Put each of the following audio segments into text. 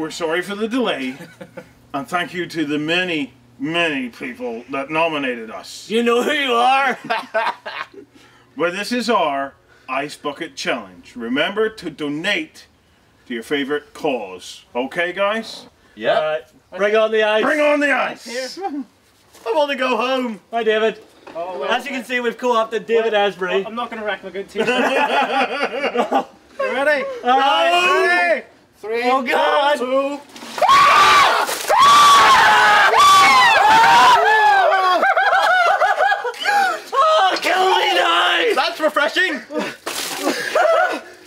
we're sorry for the delay. And thank you to the many people that nominated us. You know who you are. Well, this is our Ice Bucket Challenge. Remember to donate to your favorite cause. Okay, guys? Yeah. Bring on the ice. Bring on the ice. I want to go home. Hi, David. Oh, well, as you can see, we've co-opted David Asbury. I'm not going to wreck my good t-shirt. You ready? All right. Ready? 3, oh, God. 2. Oh, kill me now! That's refreshing.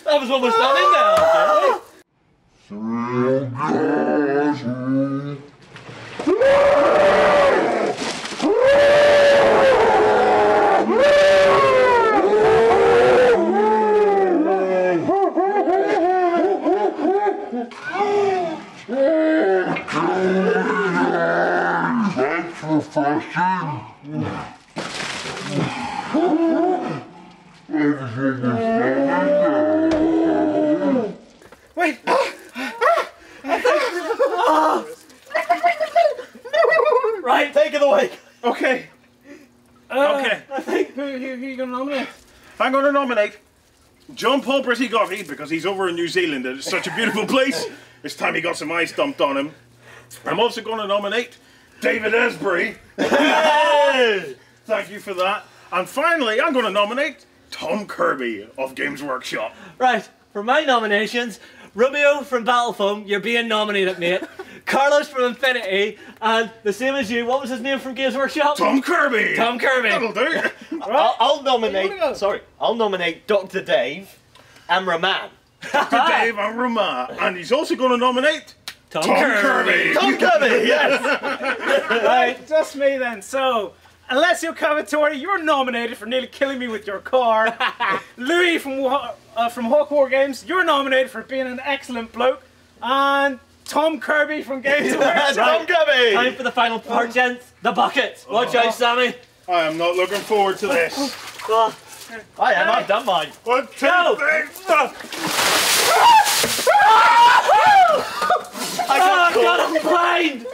That was almost done in there. Wait. Right, take it away. Okay. Okay. I think who are you going to nominate? I'm going to nominate John Paul Britty Gotti because he's over in New Zealand and it's such a beautiful place. It's time he got some ice dumped on him. I'm also going to nominate David Asbury. Thank you for that. And finally, I'm going to nominate Tom Kirby of Games Workshop. Right, for my nominations, Romeo from Battlefoam, you're being nominated, mate. Carlos from Infinity, and the same as you, what was his name from Games Workshop? Tom Kirby. Tom Kirby. That'll do. I'll nominate. Sorry, I'll nominate Dr. Dave and Raman. Dr. Dave and Rama. And he's also going to nominate Tom Kirby. Tom Kirby, yes. Right, just me then. So, Alessio Cavatore, you're nominated for nearly killing me with your car. Louis from Hawk War Games, you're nominated for being an excellent bloke. And Tom Kirby from Games Workshop. Tom Kirby. Time for the final part, gents. The bucket. Watch out, Sammy. I am not looking forward to this. I am. I've done mine. 1, 2, Go. 3. I got God, I'm blind.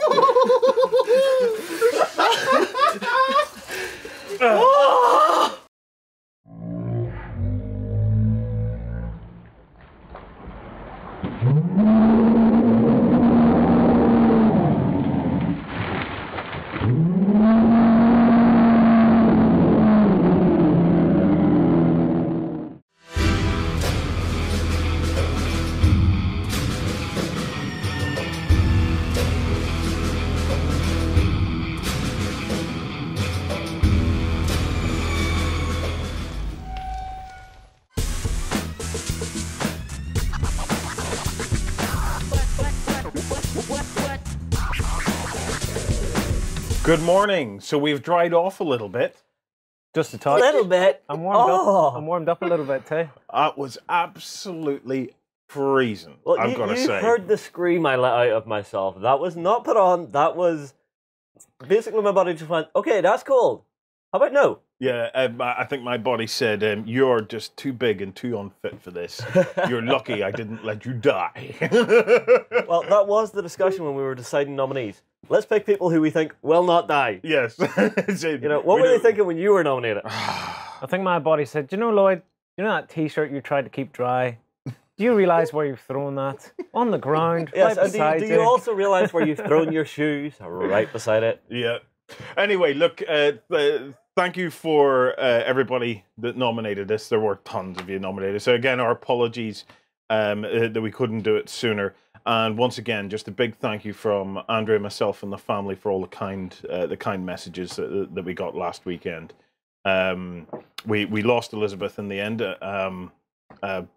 Good morning. So we've dried off a little bit. Just a touch. A little bit. I'm warmed up. I'm warmed up a little bit too. That was absolutely freezing, Well, I'm going to you say. heard the scream I let out of myself. That was not put on. That was basically my body just went, okay, that's cold. How about no? Yeah, I think my body said, you're just too big and too unfit for this. You're lucky I didn't let you die. Well, that was the discussion when we were deciding nominees. Let's pick people who we think will not die. Yes. You know, what were they thinking when you were nominated? I think my body said, you know, Lloyd, you know that t-shirt you tried to keep dry? Do you realise where you've thrown that? On the ground, Yes, right and beside do you also realise where you've thrown your shoes? Right beside it. Yeah. Anyway, look, thank you for everybody that nominated this. There were tons of you nominated. So again, our apologies that we couldn't do it sooner. And once again, just a big thank you from Andrea, myself, and the family for all the kind messages that we got last weekend. We lost Elizabeth in the end,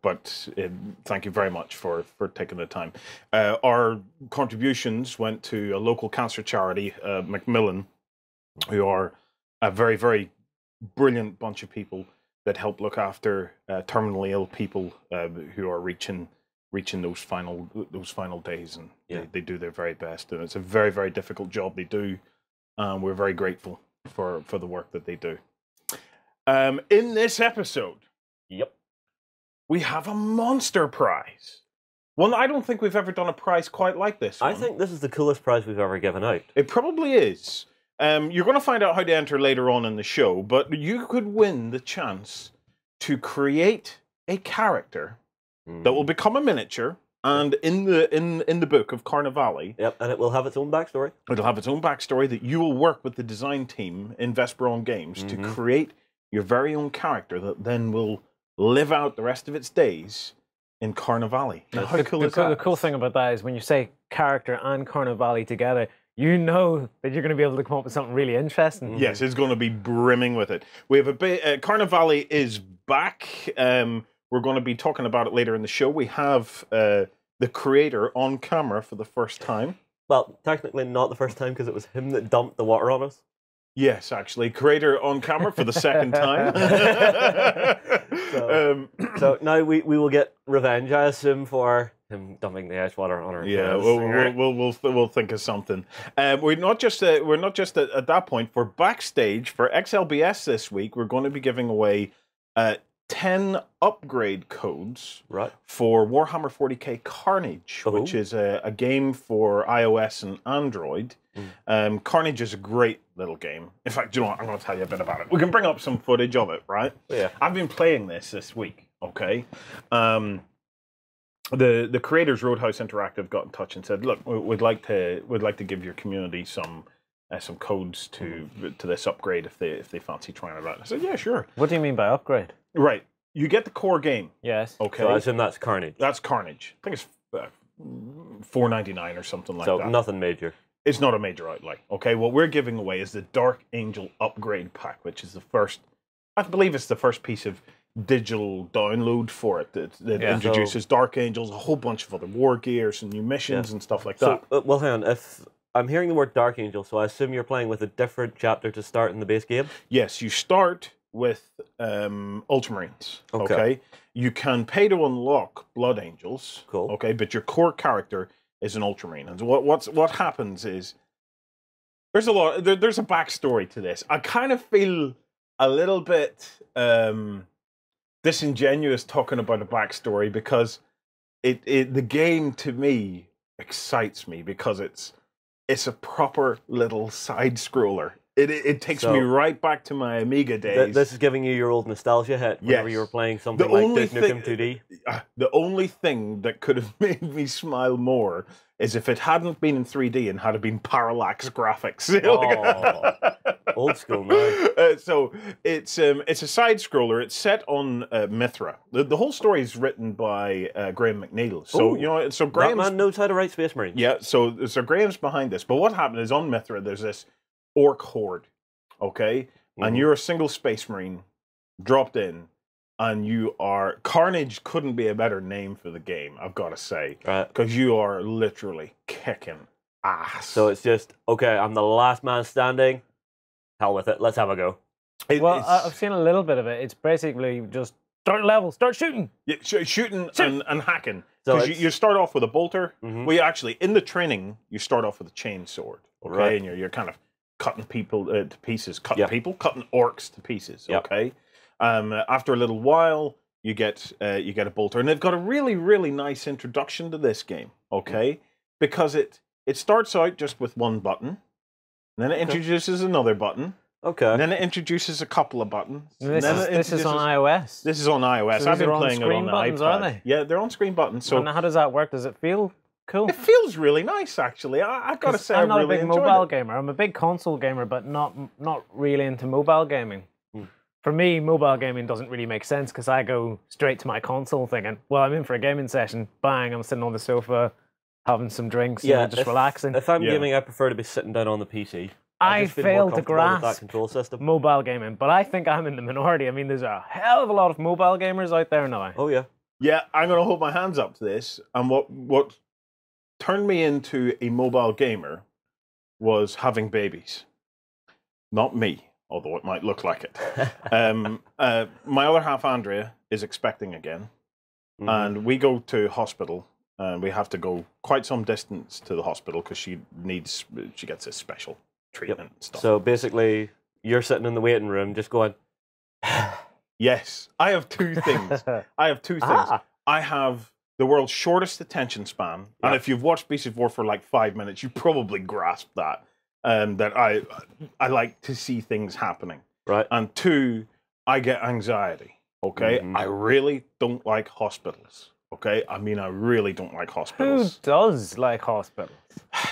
but thank you very much for taking the time. Our contributions went to a local cancer charity, Macmillan, who are a very, very brilliant bunch of people that help look after terminally ill people who are reaching those final days, and they do their very best, and it's a very, very difficult job they do. We're very grateful for the work that they do. In this episode, yep, we have a monster prize. Well, I don't think we've ever done a prize quite like this one. I think this is the coolest prize we've ever given out. It probably is. You're going to find out how to enter later on in the show, but you could win the chance to create a character that will become a miniature, and in the book of Carnevale, Yep, and it will have its own backstory. it'll have its own backstory that you will work with the design team in Vesper-On Games to create your very own character that then will live out the rest of its days in Carnevale. Now, how cool is that? The cool thing about that is when you say character and Carnevale together, you know that you're going to be able to come up with something really interesting. Yes, it's going to be brimming with it. We have a bit. Carnevale is back. We're going to be talking about it later in the show. We have the creator on camera for the first time. Well, technically not the first time because it was him that dumped the water on us. Yes, actually, creator on camera for the second time. So now we will get revenge, I assume, for him dumping the ice water on our Yeah, clothes. we'll think of something. We're not just at that point. For Backstage, for XLBS this week, we're going to be giving away 10 upgrade codes Right. for Warhammer 40k Carnage, which is a game for iOS and Android. Carnage is a great little game. In fact, you know what? I'm going to tell you a bit about it. We can bring up some footage of it, right? Yeah. I've been playing this week, okay? The creators, Roadhouse Interactive, got in touch and said, "Look, we'd like to give your community some codes to this upgrade if they fancy trying it out." I said, "Yeah, sure." What do you mean by upgrade? Right, you get the core game. Yes. Okay, So I assume that's Carnage. that's Carnage. I think it's $4.99 or something like So that. nothing major. It's not a major outlay. Okay, what we're giving away is the Dark Angel upgrade pack, which is the first. I believe it's the first piece of digital download for it that introduces Dark Angels, a whole bunch of other war gears and new missions and stuff like that. So, well, hang on. If I'm hearing the word Dark Angel, so I assume you're playing with a different chapter to start in the base game? Yes, you start with Ultramarines. Okay. Okay, you can pay to unlock Blood Angels. Cool. Okay, but your core character is an Ultramarine, and what happens is there's a backstory to this. I kind of feel a little bit disingenuous talking about a backstory because the game to me excites me because it's a proper little side scroller. It takes me right back to my Amiga days. This is giving you your old nostalgia hit whenever you were playing something like Duke Nukem 2D. The only thing that could have made me smile more is if it hadn't been in 3D and had it been parallax graphics. Old school now. So it's a side scroller. It's set on Mithra. The whole story is written by Graham McNeil. So That Graham's, man knows how to write Space Marines. yeah. So Graham's behind this. But what happened is on Mithra there's this orc horde, okay, and you're a single Space Marine dropped in. And you are... Carnage couldn't be a better name for the game, I've got to say. Right. Because you are literally kicking ass. So it's just, okay, I'm the last man standing. Hell with it. Let's have a go. I've seen a little bit of it. It's basically just start level, start shooting. Yeah, shooting and hacking. So Because you start off with a bolter. Well, you actually, in the training, you start off with a chainsaw. Okay? Right. And you're kind of cutting people to pieces. Cutting orcs to pieces. Yep. Okay? After a little while, you get a bolter, and they've got a really, really nice introduction to this game, okay? Because it starts out just with one button, and then it introduces another button, Okay. and then it introduces a couple of buttons. This is on iOS. This is on iOS. So I've these been are playing it on on-screen the buttons, iPad. aren't they? Yeah, they're on-screen buttons. So And how does that work? Does it feel cool? it feels really nice, actually. I've got to say, I'm not I really a big enjoyed mobile it. gamer. I'm a big console gamer, but not really into mobile gaming. For me, mobile gaming doesn't really make sense because I go straight to my console thinking, well, I'm in for a gaming session. Bang, I'm sitting on the sofa, having some drinks, just relaxing. If I'm gaming, I prefer to be sitting down on the PC. I just feel more fail to comfortable with that grasp control system. mobile gaming, but I think I'm in the minority. I mean, there's a hell of a lot of mobile gamers out there now. Oh, yeah. Yeah, I'm going to hold my hands up to this. And what turned me into a mobile gamer was having babies. Not me, although it might look like it. My other half, Andrea, is expecting again. And we go to hospital, and we have to go quite some distance to the hospital because she gets a special treatment and stuff. So basically, you're sitting in the waiting room just going, Yes, I have two things. I have the world's shortest attention span, and if you've watched Beast of War for like 5 minutes, you probably grasp that. That I like to see things happening. Right. And 2, I get anxiety. Okay, I really don't like hospitals. Okay, I mean, I really don't like Who hospitals. does like hospitals?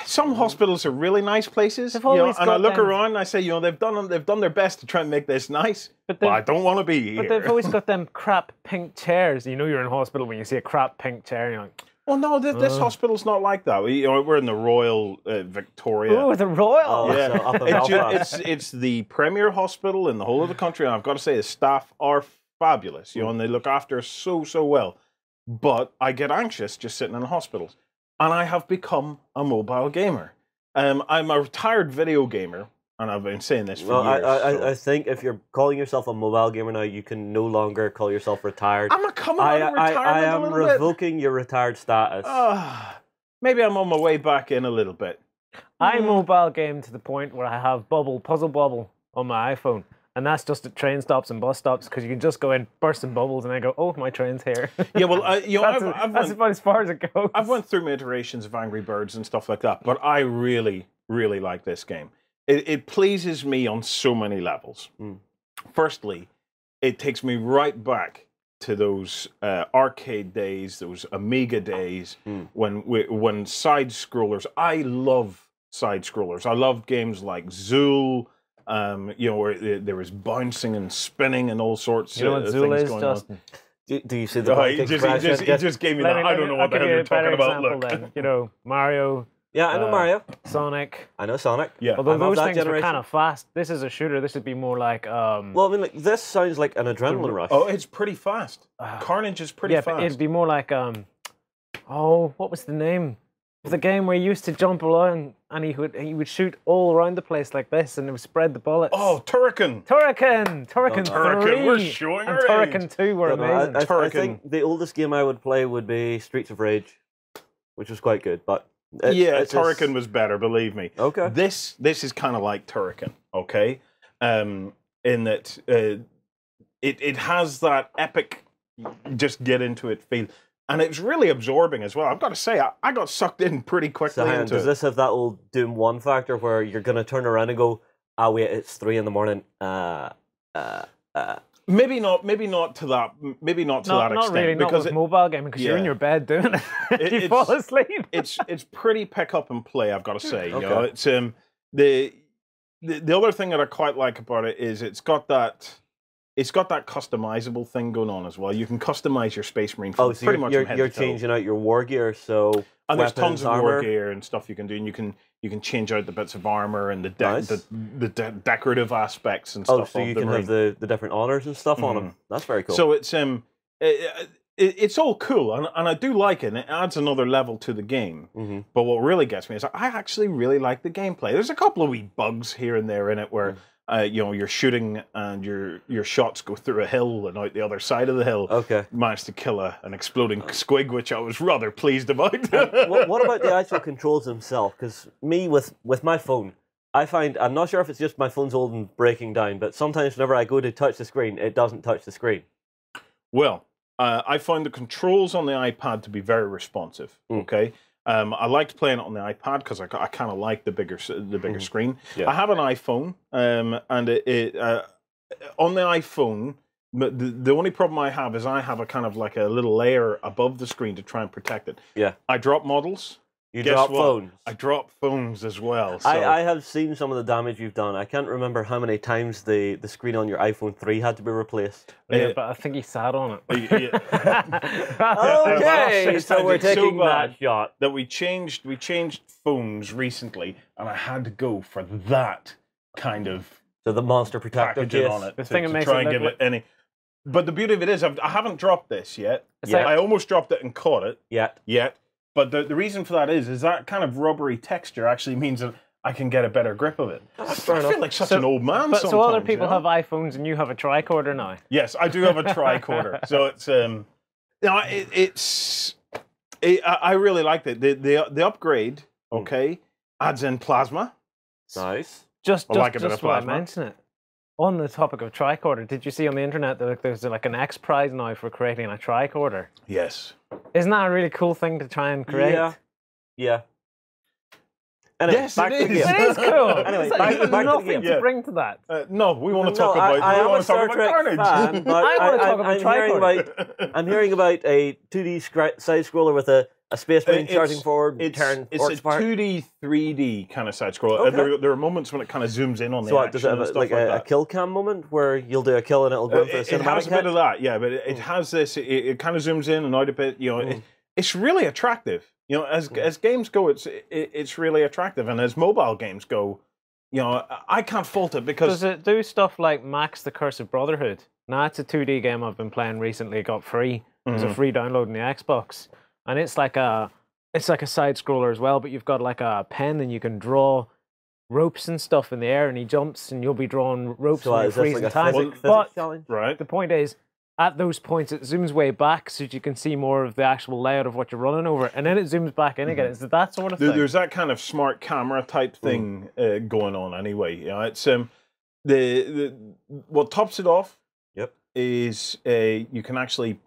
Some hospitals are really nice places, They've you know, always and I got look them. around and I say, you know, they've done their best to try and make this nice, But but they've- I don't want to be But here. they've always got them crap pink chairs. You know you're in hospital when you see a crap pink chair. And you're like, Well, no, this hospital's not like that. We're in the Royal Victoria. oh, the Royal. Oh, Yeah, so up in it's, Belfast. it's the premier hospital in the whole of the country, and I've got to say the staff are fabulous, you know, and they look after us so well. But I get anxious just sitting in hospitals, and I have become a mobile gamer. I'm a retired video gamer, and I've been saying this for Well, years. I think if you're calling yourself a mobile gamer now, you can no longer call yourself retired. I'm coming out of retirement I a am little bit. revoking your retired status. Maybe I'm on my way back in a little bit. I mobile game to the point where I have Puzzle Bubble on my iPhone. And that's just at train stops and bus stops because you can just go in, burst in bubbles, and then go, oh, my train's here. Yeah, well, you know, That's about as far as it goes. I've went through my iterations of Angry Birds and stuff like that, but I really, really like this game. It pleases me on so many levels. Firstly, it takes me right back to those arcade days, those Amiga days, when side scrollers. I love side scrollers. I love games like Zool. You know, where there was bouncing and spinning and all sorts You know of what things Zool is, going Justin? Do you see the on. He Viking just, crash? he just gave me that. I don't know what the hell you're talking about. Look. Then. You know, Mario, Yeah, I know Mario. Sonic. I know Sonic. Yeah. Although I'm of those that things were generation. kind of fast. This is a shooter. This would be more like... Well, I mean, like, this sounds like an adrenaline rush. Oh, it's pretty fast. Carnage is pretty yeah, fast. but it'd be more like... oh, what was the name? The game where he used to jump around and he would shoot all around the place like this and it would spread the bullets. Oh, Turrican. Turrican 3 Turrican, we're showing and our Turrican age. 2 were I, don't know, amazing. I Turrican. think the oldest game I would play would be Streets of Rage, which was quite good. But it's Turrican was better, believe me. Okay. This is kind of like Turrican, okay? In that it has that epic, just get into it feel. And it's really absorbing as well. I've got to say, I got sucked in pretty quickly So hang on, into does it. this have that old Doom 1 factor where you're going to turn around and go, ah, wait, it's 3 in the morning. Maybe not to that. Maybe not to that Not extent really, not because with mobile gaming because you're in yeah. your bed doing it. You it's- fall asleep. it's pretty pick up and play. I've got to say, you Okay. know, it's the other thing that I quite like about it is it's got that customizable thing going on as well. You can customize your Space Marine Oh, from so pretty much from head you're to toe. changing out your war gear, so And there's weapons, tons of armor. war gear and stuff you can do, and you can change out the bits of armor and the Nice. decorative aspects and Oh, stuff. so of you the can have Marine. the different honors and stuff on them. That's very cool. So it's all cool, and I do like it. And it adds another level to the game. Mm-hmm. But what really gets me is I actually really like the gameplay. There's a couple of wee bugs here and there in it where you know, you're shooting and your shots go through a hill and out the other side of the hill. Okay. Managed to kill an exploding squig, which I was rather pleased about. what about the actual controls themselves? Because me, with my phone, I find, I'm not sure if it's just my phone's old and breaking down, but sometimes whenever I go to touch the screen, it doesn't touch the screen. Well, I found the controls on the iPad to be very responsive. Okay, I liked playing it on the iPad because I kind of like the bigger screen. Yeah. I have an iPhone, and it on the iPhone. The only problem I have is I have a kind of like a little layer above the screen to try and protect it. Yeah. I drop models. You Guess drop what? phones. I drop phones as well. So. I have seen some of the damage you've done. I can't remember how many times the screen on your iPhone 3 had to be replaced. Yeah, but I think he sat on it. Okay, so we're It's so taking bad that shot. that we changed phones recently, and I had to go for that kind of So the monster protector packaging case. on it The to, thing that to makes try it and look give it any. But the beauty of it is, I haven't dropped this yet. Yeah. I almost dropped it and caught it Yet. But the reason for that is that kind of rubbery texture actually means that I can get a better grip of it. fair I enough. feel like such an old man. But so other sometimes, people you know? have iPhones and you have a tricorder now. Yes, I do have a tricorder. So it's I really liked it. The upgrade, okay, adds in plasma. Nice. Just I like a bit just of why I plasma. mention it. On the topic of tricorder, did you see on the internet that there's like an X prize now for creating a tricorder? Yes. Isn't that a really cool thing to try and create? Yeah. Anyway, Yes, back it to the is. game. It is cool. Anyway, It's back to the nothing game. to bring to that. No, we want to talk No, about. I we am want a to talk Star about Trek Carnage. fan, but I wanna talk about I'm hearing about a 2D side scroller with a space marine charging forward, It's turn a orcs apart. 2D, 3D kind of side scroller. Okay. There are moments when it kind of zooms in on the So what, action does it and have stuff like like a that. kill cam moment where you'll do a kill and it'll go in for a It cinematic has a hit? bit of that, yeah, but it has this. It kind of zooms in and out a bit. You know, it's really attractive. You know, as games go, it's really attractive, and as mobile games go, you know, I can't fault it because Does it do stuff like Max the Curse of Brotherhood? Now, it's a 2D game I've been playing recently. It got free. It was a free download on the Xbox, and it's like a side scroller as well. But you've got like a pen, and you can draw ropes and stuff in the air, and he jumps, and you'll be drawing ropes So when you're is this freezing like a time. physics But challenge? right. the point is, at those points, it zooms way back so that you can see more of the actual layout of what you're running over, and then it zooms back in again. Is it that sort of thing? There's that kind of smart camera type thing going on anyway. You know, it's the what tops it off. Yep. Is you can actually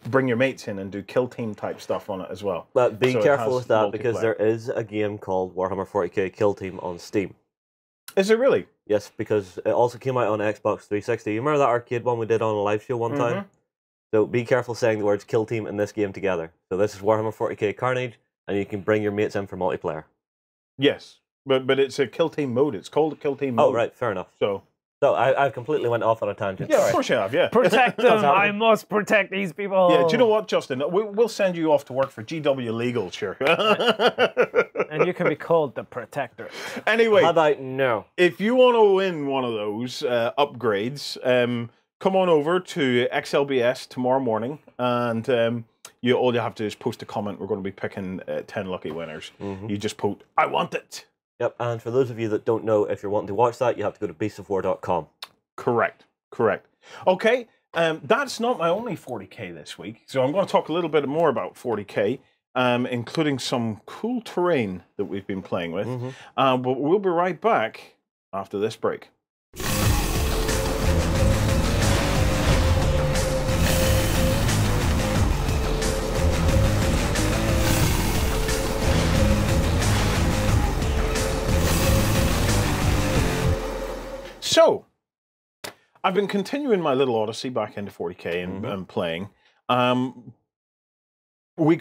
bring your mates in and do kill team type stuff on it as well. But be So it careful has with that because multiplayer. there is a game called Warhammer 40k Kill Team on Steam. Is it really? Yes, because it also came out on Xbox 360. You remember that arcade one we did on a live show one time? So be careful saying the words Kill Team in this game together. So this is Warhammer 40k Carnage, and you can bring your mates in for multiplayer. Yes, but it's a kill team mode. It's called a kill team mode. Oh, right, fair enough. So So I completely went off on a tangent. yeah, Sorry. of course you have. Yeah. Protect them! happen. I must protect these people! Yeah, do you know what, Justin? We'll send you off to work for GW Legal, sure. And you can be called the Protector. Anyway, How about no? if you want to win one of those upgrades, come on over to XLBS tomorrow morning, and all you have to do is post a comment. We're going to be picking 10 lucky winners. You just post, I want it. Yep, and for those of you that don't know, if you're wanting to watch that, you have to go to beastsofwar.com. Correct. Okay, that's not my only 40k this week, so I'm going to talk a little bit more about 40k, including some cool terrain that we've been playing with. But we'll be right back after this break. So, I've been continuing my little odyssey back into 40k and playing. We've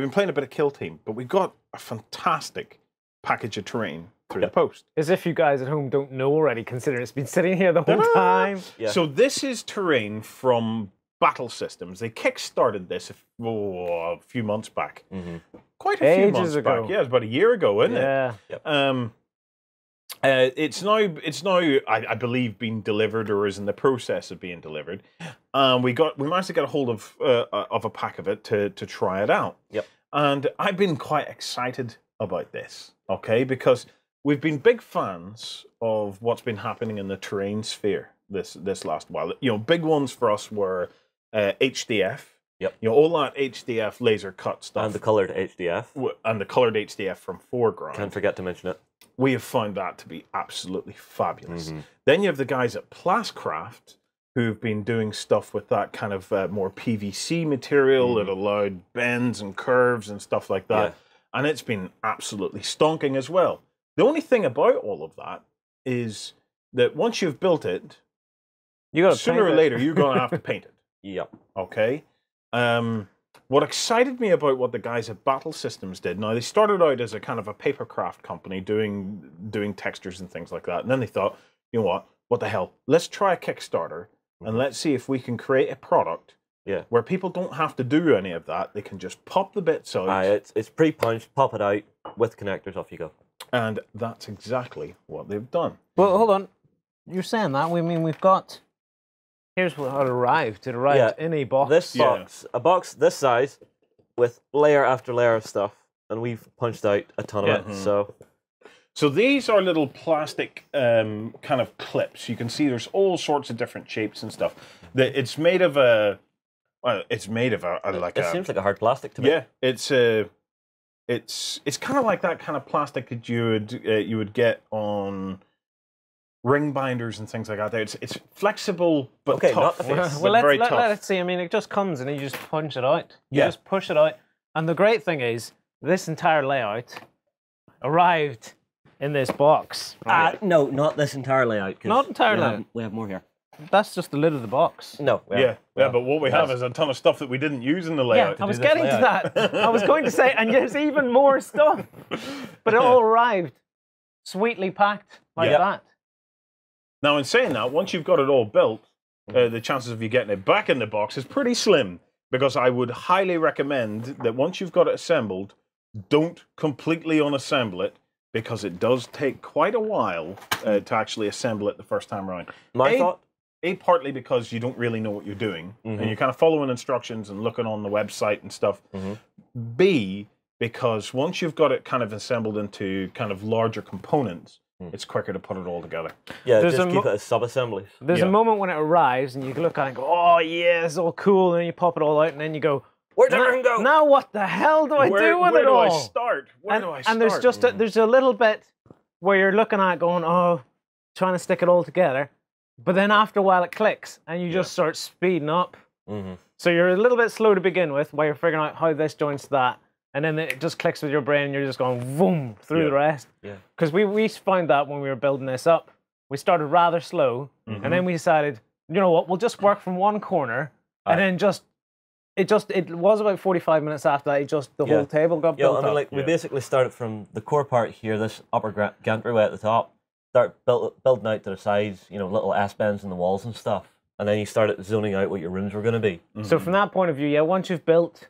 been playing a bit of Kill Team, but we got a fantastic package of terrain through the post. As if you guys at home don't know already, considering it's been sitting here the whole time. Yeah. So this is terrain from Battle Systems. They kickstarted this a few months back. Quite a few Ages months ago. back. Yeah, it was about a year ago, isn't Yeah. it? It's now I believe being delivered or is in the process of being delivered. We managed to get a hold of a pack of it to try it out. Yep. And I've been quite excited about this, okay, because we've been big fans of what's been happening in the terrain sphere this last while. You know, big ones for us were HDF. Yep. You know, all that HDF laser cut stuff. And the coloured HDF. And the coloured HDF from Foreground. Can't forget to mention it. We have found that to be absolutely fabulous. Then you have the guys at Plascraft who've been doing stuff with that kind of more PVC material that allowed bends and curves and stuff like that. Yeah. And it's been absolutely stonking as well. The only thing about all of that is that once you've built it, You got sooner or later you're going to have to paint it. Yep. Okay? What excited me about what the guys at Battle Systems did, now they started out as a kind of a papercraft company doing textures and things like that, and then they thought, you know what the hell, let's try a Kickstarter and let's see if we can create a product where people don't have to do any of that. They can just pop the bits out. It's pre-punched, pop it out, with connectors, off you go. And that's exactly what they've done. Well, hold on. You're saying that? We've got... Here's how it arrived. It arrived in a box. This box, a box this size, with layer after layer of stuff, and we've punched out a ton of it. So these are little plastic kind of clips. You can see there's all sorts of different shapes and stuff. It's made of a... Well, it's made of It seems like a hard plastic to me. Yeah, it's kind of like that kind of plastic that you would get on ring binders and things like that. It's flexible but Okay, tough. not the face. But Well, very tough. let's see. I mean, it just comes and you just punch it out. You Yeah. just push it out. And the great thing is, this entire layout arrived in this box. Right? No, not this entire layout. 'cause Not entire layout. We have more here. That's just the lid of the box. No. Yeah, but what we have is a ton of stuff that we didn't use in the Yeah, layout. I was do this getting to that. I was going to say, and there's even more stuff. But it all arrived sweetly packed like Yeah. that. Now, in saying that, once you've got it all built, the chances of you getting it back in the box is pretty slim, because I would highly recommend that once you've got it assembled, don't completely unassemble it, because it does take quite a while to actually assemble it the first time around. My thought? Partly because you don't really know what you're doing, and you're kind of following instructions and looking on the website and stuff. B, because once you've got it kind of assembled into kind of larger components, it's quicker to put it all together. Yeah, There's just a keep it as sub-assemblies. There's a moment when it arrives and you look at it and go, oh yeah, it's all cool. And then you pop it all out and then you go, Where'd everything go? now what the hell do I do with where it do all? I start? Where do I start? And there's just there's a little bit where you're looking at it going, oh, trying to stick it all together. But then after a while it clicks and you just start speeding up. So you're a little bit slow to begin with while you're figuring out how this joins that. And then it just clicks with your brain and you're just going boom through the rest. Yeah. Because we found that when we were building this up. We started rather slow and then we decided, you know what, we'll just work from one corner and then it was about 45 minutes after that, the whole table got built I mean, up. like, we basically started from the core part here, this upper gantry at the top, start building out to the sides, little S-bends in the walls and stuff. And then you started zoning out what your rooms were going to be. So from that point of view, once you've built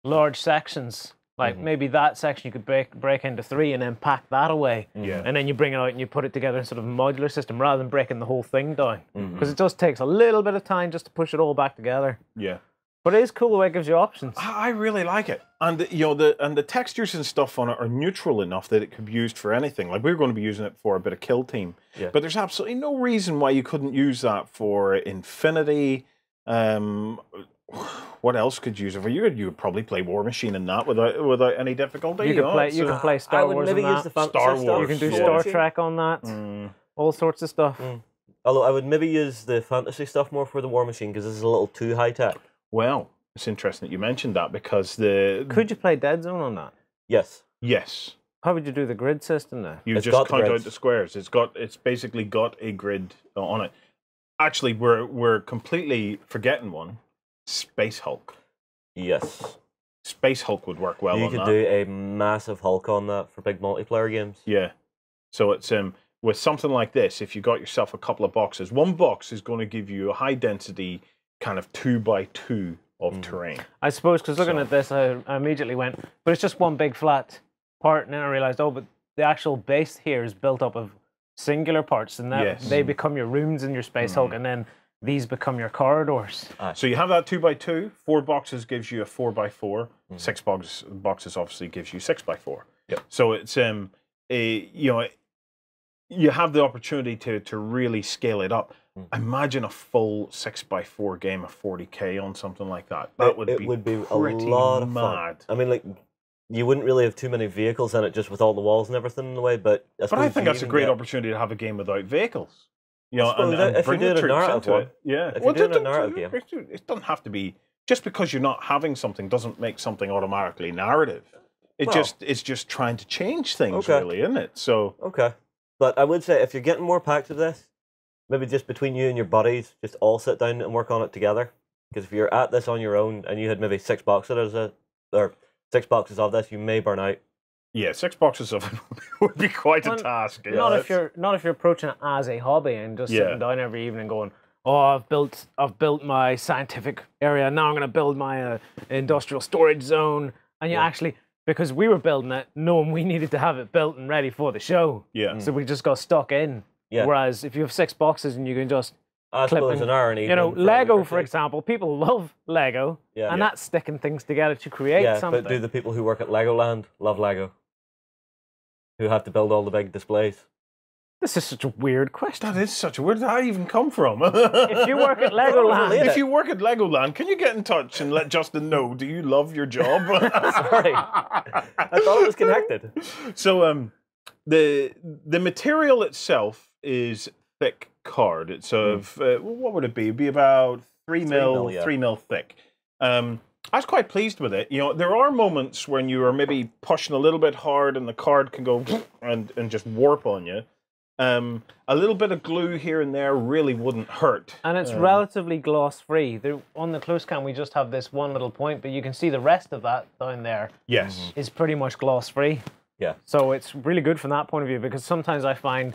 large sections, like maybe that section you could break into 3 and then pack that away. And then you bring it out and you put it together in sort of a modular system rather than breaking the whole thing down. Because it just takes a little bit of time just to push it all back together. Yeah. But it is cool the way it gives you options. I really like it, and the textures and stuff on it are neutral enough that it could be used for anything. Like, we're going to be using it for a bit of kill team, but there's absolutely no reason why you couldn't use that for Infinity. What else could you use it for? You would probably play War Machine in that without any difficulty. You can play Star Wars maybe on use that. the Star Wars. You can do Star Trek on that. All sorts of stuff. Although I would maybe use the fantasy stuff more for the War Machine because this is a little too high-tech. Well, it's interesting that you mentioned that, because Could you play Dead Zone on that? Yes. Yes. How would you do the grid system there? You It's just got the count out grids. the squares. It's basically got a grid on it. Actually, we're completely forgetting one. Space Hulk. Yes. Space Hulk would work well You on could that. do a massive Hulk on that for big multiplayer games. Yeah. So it's with something like this, if you got yourself a couple of boxes, one box is going to give you a high density kind of 2x2 of terrain. I suppose, because looking at this, I immediately went, but it's just one big flat part, and then I realized, but the actual base here is built up of singular parts, and that they become your rooms in your Space Hulk, and then these become your corridors. So you have that 2x2, 4 boxes gives you a 4x4, 6 boxes obviously gives you 6x4. Yep. So it's you have the opportunity to really scale it up. Imagine a full 6x4 game of 40k on something like that. That would be a lot of mad. fun. I mean, like, you wouldn't really have too many vehicles in it, just with all the walls and everything in the way. But I think that's a great opportunity to have a game without vehicles. And if bring you're the doing a troops narrative into one, it. Yeah. if you're doing a narrative game, it doesn't have to be just because you're not having something doesn't make something automatically narrative. It's just trying to change things, really, isn't it? So okay. But I would say if you're getting more packs of this, maybe just between you and your buddies, just all sit down and work on it together. Because if you're at this on your own and you had maybe 6 boxes of this, you may burn out. Yeah, 6 boxes of it would be quite a task. Not if you're approaching it as a hobby and just sitting down every evening going, I've built my scientific area. Now I'm going to build my industrial storage zone. And you actually, because we were building it, knowing we needed to have it built and ready for the show. Yeah. So we just got stuck in. Yeah. Whereas if you have 6 boxes and you can just I suppose an hour and Lego, for example, people love Lego, and that's sticking things together to create something. But do the people who work at Legoland love Lego? Who have to build all the big displays? This is such a weird question. That is such a weird. Where did that even come from? If you work at Legoland, can you get in touch and let Justin know? Do you love your job? Sorry, I thought it was connected. So the material itself is thick card. It's of what would it be? It'd be about 3 mil, yeah. 3 mil thick. I was quite pleased with it. You know, there are moments when you are maybe pushing a little bit hard and the card can go and just warp on you. A little bit of glue here and there really wouldn't hurt. And it's relatively gloss-free. On the close cam, we just have this one little point, but you can see the rest of that down there Yes. is pretty much gloss-free. Yeah. So it's really good from that point of view, because sometimes I find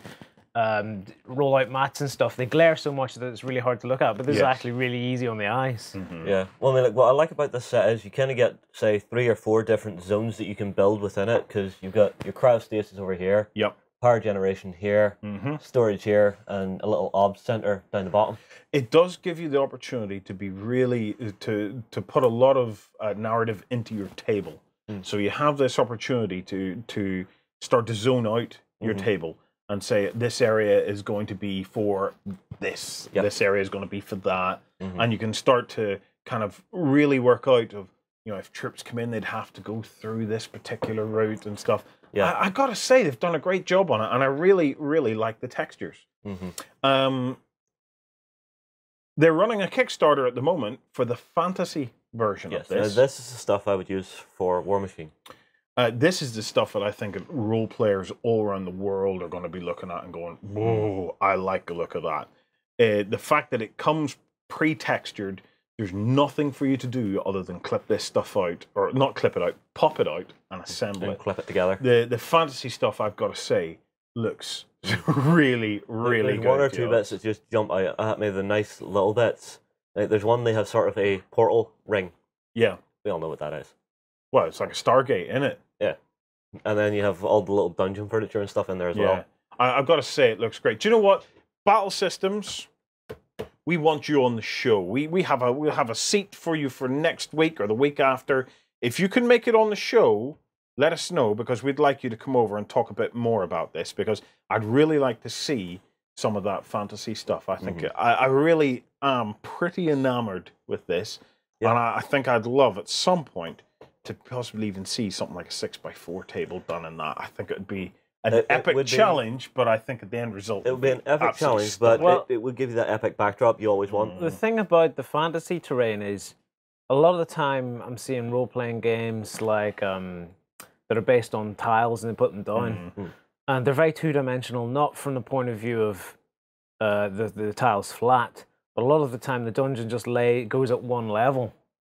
rollout mats and stuff, they glare so much that it's really hard to look at, but this is actually really easy on the eyes. Yeah. Well, I mean, like, what I like about this set is you kind of get, say, 3 or 4 different zones that you can build within it, because you've got your cryostasis over here, Yep. power generation here, storage here, and a little obs center down the bottom. It does give you the opportunity to be really to put a lot of narrative into your table. So you have this opportunity to start to zone out your table and say this area is going to be for this, this area is going to be for that, and you can start to kind of really work out of, you know, if troops come in, they'd have to go through this particular route and stuff. Yeah. I gotta say they've done a great job on it, and I really, really like the textures. They're running a Kickstarter at the moment for the fantasy version of this. Now, this is the stuff I would use for War Machine. This is the stuff that I think role players all around the world are going to be looking at and going, whoa, I like the look of that. The fact that it comes pre-textured, there's nothing for you to do other than clip this stuff out, or not clip it out, pop it out and assemble And it. clip it together. The fantasy stuff, I've got to say, looks really, really There's good. 1 or 2 bits that just jump out at me, the nice little bits. Like, there's one, they have sort of a portal ring. Yeah. We all know what that is. Well, it's like a Stargate, isn't it? Yeah. And then you have all the little dungeon furniture and stuff in there as well. I've got to say, it looks great. Do you know what? Battle Systems, we want you on the show. We'll have a seat for you for next week or the week after. If you can make it on the show, let us know, because we'd like you to come over and talk a bit more about this, because I'd really like to see some of that fantasy stuff. I think I really am pretty enamored with this, and I think I'd love at some point to possibly even see something like a 6x4 table done in that. I think it would be an epic challenge, but I think at the end result it would be an epic challenge, but it would give you that epic backdrop you always want. The thing about the fantasy terrain is, a lot of the time I'm seeing role-playing games like that are based on tiles and they put them down, and they're very two-dimensional, not from the point of view of the tiles flat, but a lot of the time the dungeon just goes at one level,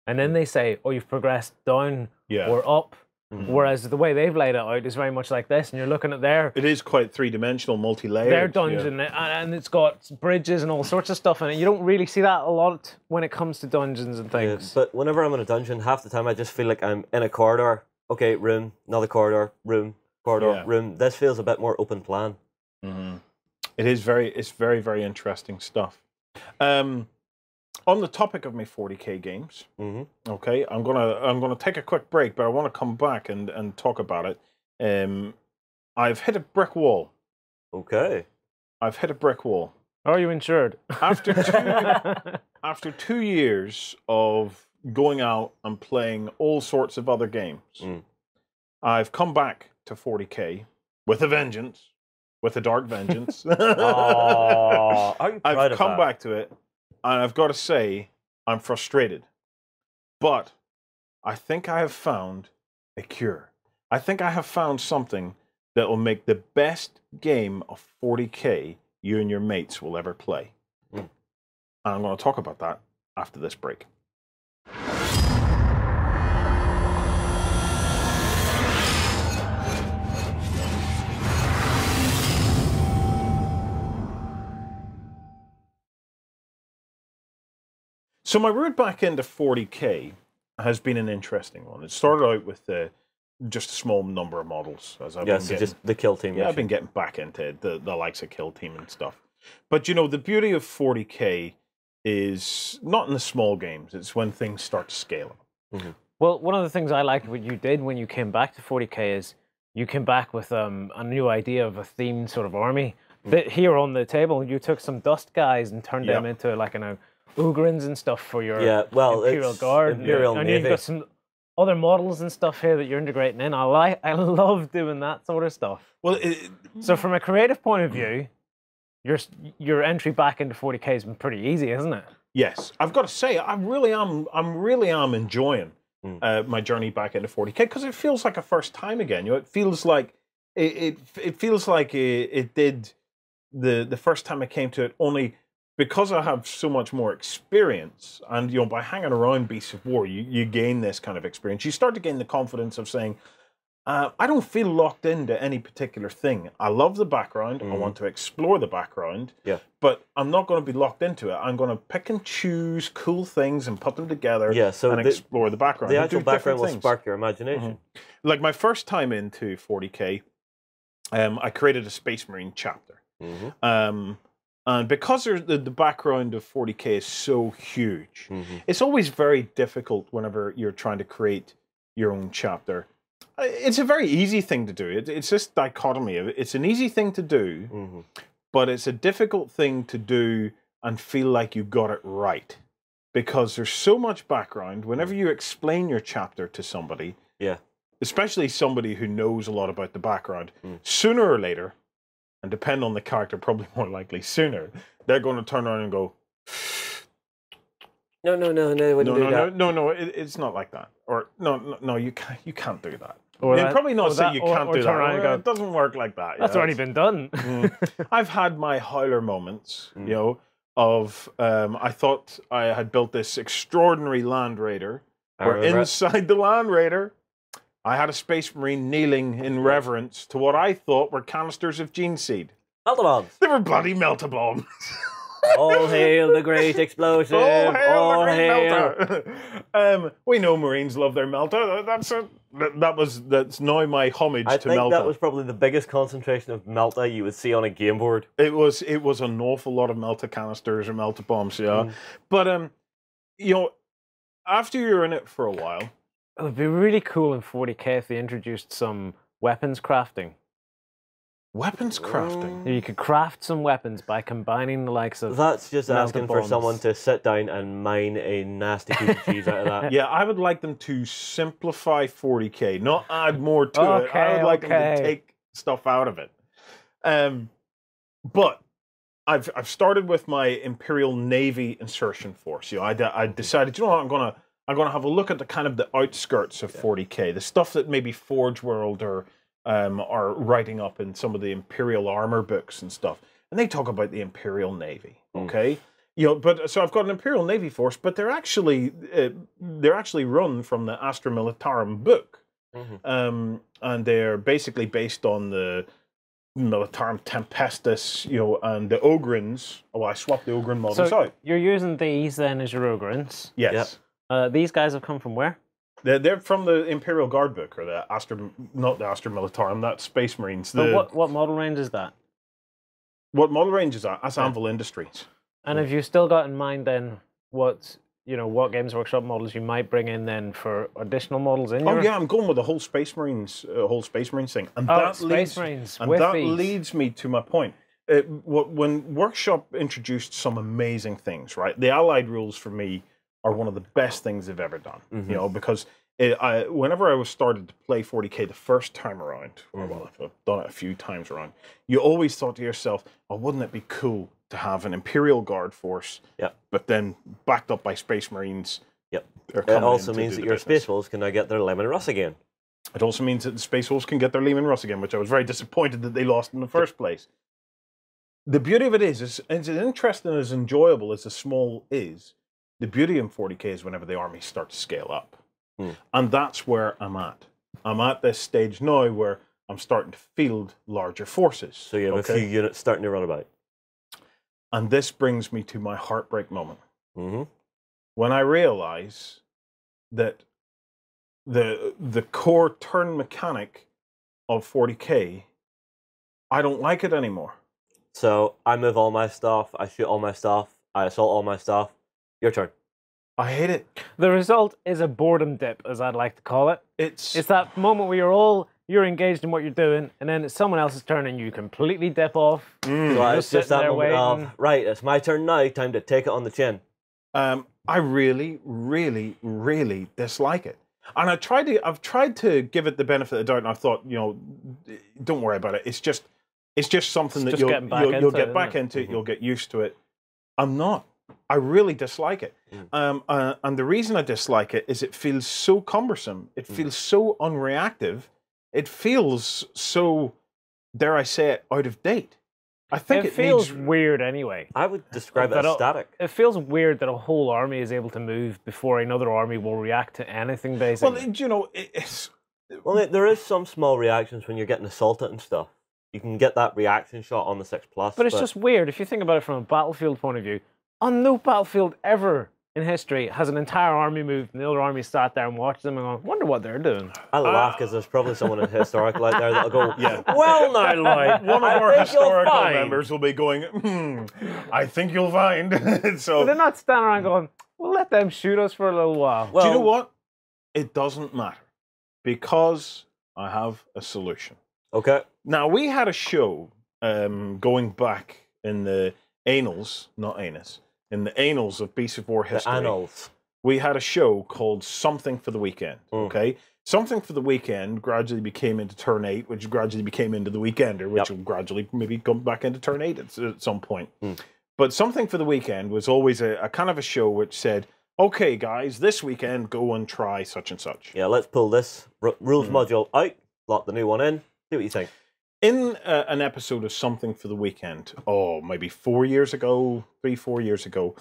and then they say, oh, you've progressed down or up. Whereas the way they've laid it out is very much like this, and you're looking at It is quite three-dimensional, multi-layered. their dungeon, and it's got bridges and all sorts of stuff in it. You don't really see that a lot when it comes to dungeons and things. But whenever I'm in a dungeon, half the time I just feel like I'm in a corridor. Okay, room, another corridor, room, corridor, room. This feels a bit more open plan. It's very, very interesting stuff. On the topic of my 40k games, okay, I'm gonna take a quick break, but I want to come back and talk about it. I've hit a brick wall. Okay. I've hit a brick wall. Are you insured? After 2 years of going out and playing all sorts of other games, I've come back to 40k with a vengeance, with a dark vengeance. Oh, are you proud I've of come that? back to it, and I've got to say, I'm frustrated. But I think I have found a cure. I think I have found something that will make the best game of 40k you and your mates will ever play. And I'm going to talk about that after this break. So my route back into 40k has been an interesting one. It started out with just a small number of models. As I've been So getting, just the kill team. I've been getting back into the likes of Kill Team and stuff. But, you know, the beauty of 40k is not in the small games. It's when things start to scale up. Well, one of the things I liked what you did when you came back to 40k is you came back with a new idea of a themed sort of army. Here on the table, you took some dust guys and turned them into like Ugrins and stuff for your Imperial Guard. Imperial and Navy. you've got some other models and stuff here that you're integrating in. I love doing that sort of stuff. Well, So from a creative point of view, your entry back into 40k has been pretty easy, isn't it? Yes, I've got to say, I'm really am enjoying my journey back into 40k because it feels like a first time again. You know, it feels like it feels like it did the first time I came to it. Only because I have so much more experience, and you know, by hanging around Beasts of War, you gain this kind of experience. You start to gain the confidence of saying, I don't feel locked into any particular thing. I love the background. I want to explore the background. Yeah. But I'm not going to be locked into it. I'm going to pick and choose cool things and put them together and explore the background. The actual background will spark your imagination. Like my first time into 40k, I created a Space Marine chapter. And because the background of 40k is so huge, it's always very difficult whenever you're trying to create your own chapter. It's a very easy thing to do. It's this dichotomy of it. It's an easy thing to do, but it's a difficult thing to do and feel like you got it right. Because there's so much background. Whenever you explain your chapter to somebody, especially somebody who knows a lot about the background, sooner or later, and depend on the character, probably more likely sooner, they're going to turn around and go, No, it's not like that. Or no, you can't do that. Or You'd probably not say you can't do turn that. around and go, It doesn't work like that. That's already been done. I've had my howler moments, you know, of I thought I had built this extraordinary Land Raider, where inside the Land Raider, I had a Space Marine kneeling in reverence to what I thought were canisters of gene seed. Meltabombs. They were bloody meltabombs. All hail the great explosive. All hail the great melter. We know Marines love their melter. That's now my homage to melter. I think that was probably the biggest concentration of melta you would see on a game board. It was an awful lot of melta canisters or melta bombs, yeah. But you know, after you're in it for a while, it would be really cool in 40k if they introduced some weapons crafting. Weapons crafting? You could craft some weapons by combining the likes of... That's just asking for someone to sit down and mine a nasty piece of cheese out of that. Yeah, I would like them to simplify 40k, not add more to it. I would like them to take stuff out of it. But I've started with my Imperial Navy insertion force. You know, I decided, you know what, I'm gonna have a look at the kind of the outskirts of 40k, the stuff that maybe Forge World are writing up in some of the Imperial armor books and stuff, and they talk about the Imperial Navy. Okay, you know, but so I've got an Imperial Navy force, but they're actually run from the Astra Militarum book, and they're basically based on the Militarum Tempestus, you know, and the Ogrins. Oh, I swapped the Ogrin models out. You're using these then as your Ogrins. Yes. Yep. These guys have come from where? They're from the Imperial Guard book, or the not the Astra Militarum, that's Space Marines. But what model range is that? What model range is that? That's Anvil Industries. And have you still got in mind then what Games Workshop models you might bring in then for additional models in your... Oh yeah, I'm going with the whole Space Marines thing, and that leads me to my point. When Workshop introduced some amazing things, right? The Allied rules for me are one of the best things they've ever done. You know, because whenever I was started to play 40k the first time around, well, I've done it a few times around, you always thought to yourself, oh, wouldn't it be cool to have an Imperial Guard force, but then backed up by Space Marines? It also means that your Space Wolves can now get their Leman Russ again. It also means that the Space Wolves can get their Leman Russ again, which I was very disappointed that they lost in the first place. The beauty of it is as interesting and as enjoyable as the small is, the beauty in 40k is whenever the armies start to scale up. And that's where I'm at. I'm at this stage now where I'm starting to field larger forces. So you have a few units starting to run about. And this brings me to my heartbreak moment. When I realize that the core turn mechanic of 40k, I don't like it anymore. So I move all my stuff, I shoot all my stuff, I assault all my stuff. Your turn. I hate it. The result is a boredom dip, as I'd like to call it. It's that moment where you're engaged in what you're doing, and then it's someone else's turn and you completely dip off. So it's just that moment of, right, it's my turn now, time to take it on the chin. I really, really, really dislike it. And I've tried to give it the benefit of the doubt, and I thought, you know, don't worry about it. It's just It's just something that just you'll getting back you'll into get it, back isn't into it. You'll get used to it. I'm not. I really dislike it. And the reason I dislike it is it feels so cumbersome. It feels so unreactive. It feels so, dare I say it, out of date. I think It it feels needs... weird anyway. I would describe it That as a- static. It feels weird that a whole army is able to move before another army will react to anything, basically. Well, you know, it's... Well, there is some small reactions when you're getting assaulted and stuff. You can get that reaction shot on the 6 Plus. But it's just weird if you think about it from a battlefield point of view. On no battlefield ever in history has an entire army moved and the other army sat there and watched them and gone, wonder what they're doing. I laugh because there's probably someone in historical out there that'll go, Yeah. well, now, like, One of I our think you'll historical find." members will be going, I think you'll find. But So, they're not standing around going, we'll let them shoot us for a little while. Well, do you know what? It doesn't matter because I have a solution. Okay. Now, we had a show going back in the annals, not anus, in the annals of Beasts of War The history. annals. We had a show called Something for the Weekend, Mm. okay? Something for the Weekend gradually became into Turn 8, which gradually became into the Weekender, which will gradually maybe come back into Turn 8 at some point. Mm. But Something for the Weekend was always a kind of a show which said, okay, guys, this weekend, go and try such and such. Yeah, let's pull this rules module out, lock the new one in, see what you think. In an episode of Something for the Weekend, maybe 4 years ago, 3-4 years ago,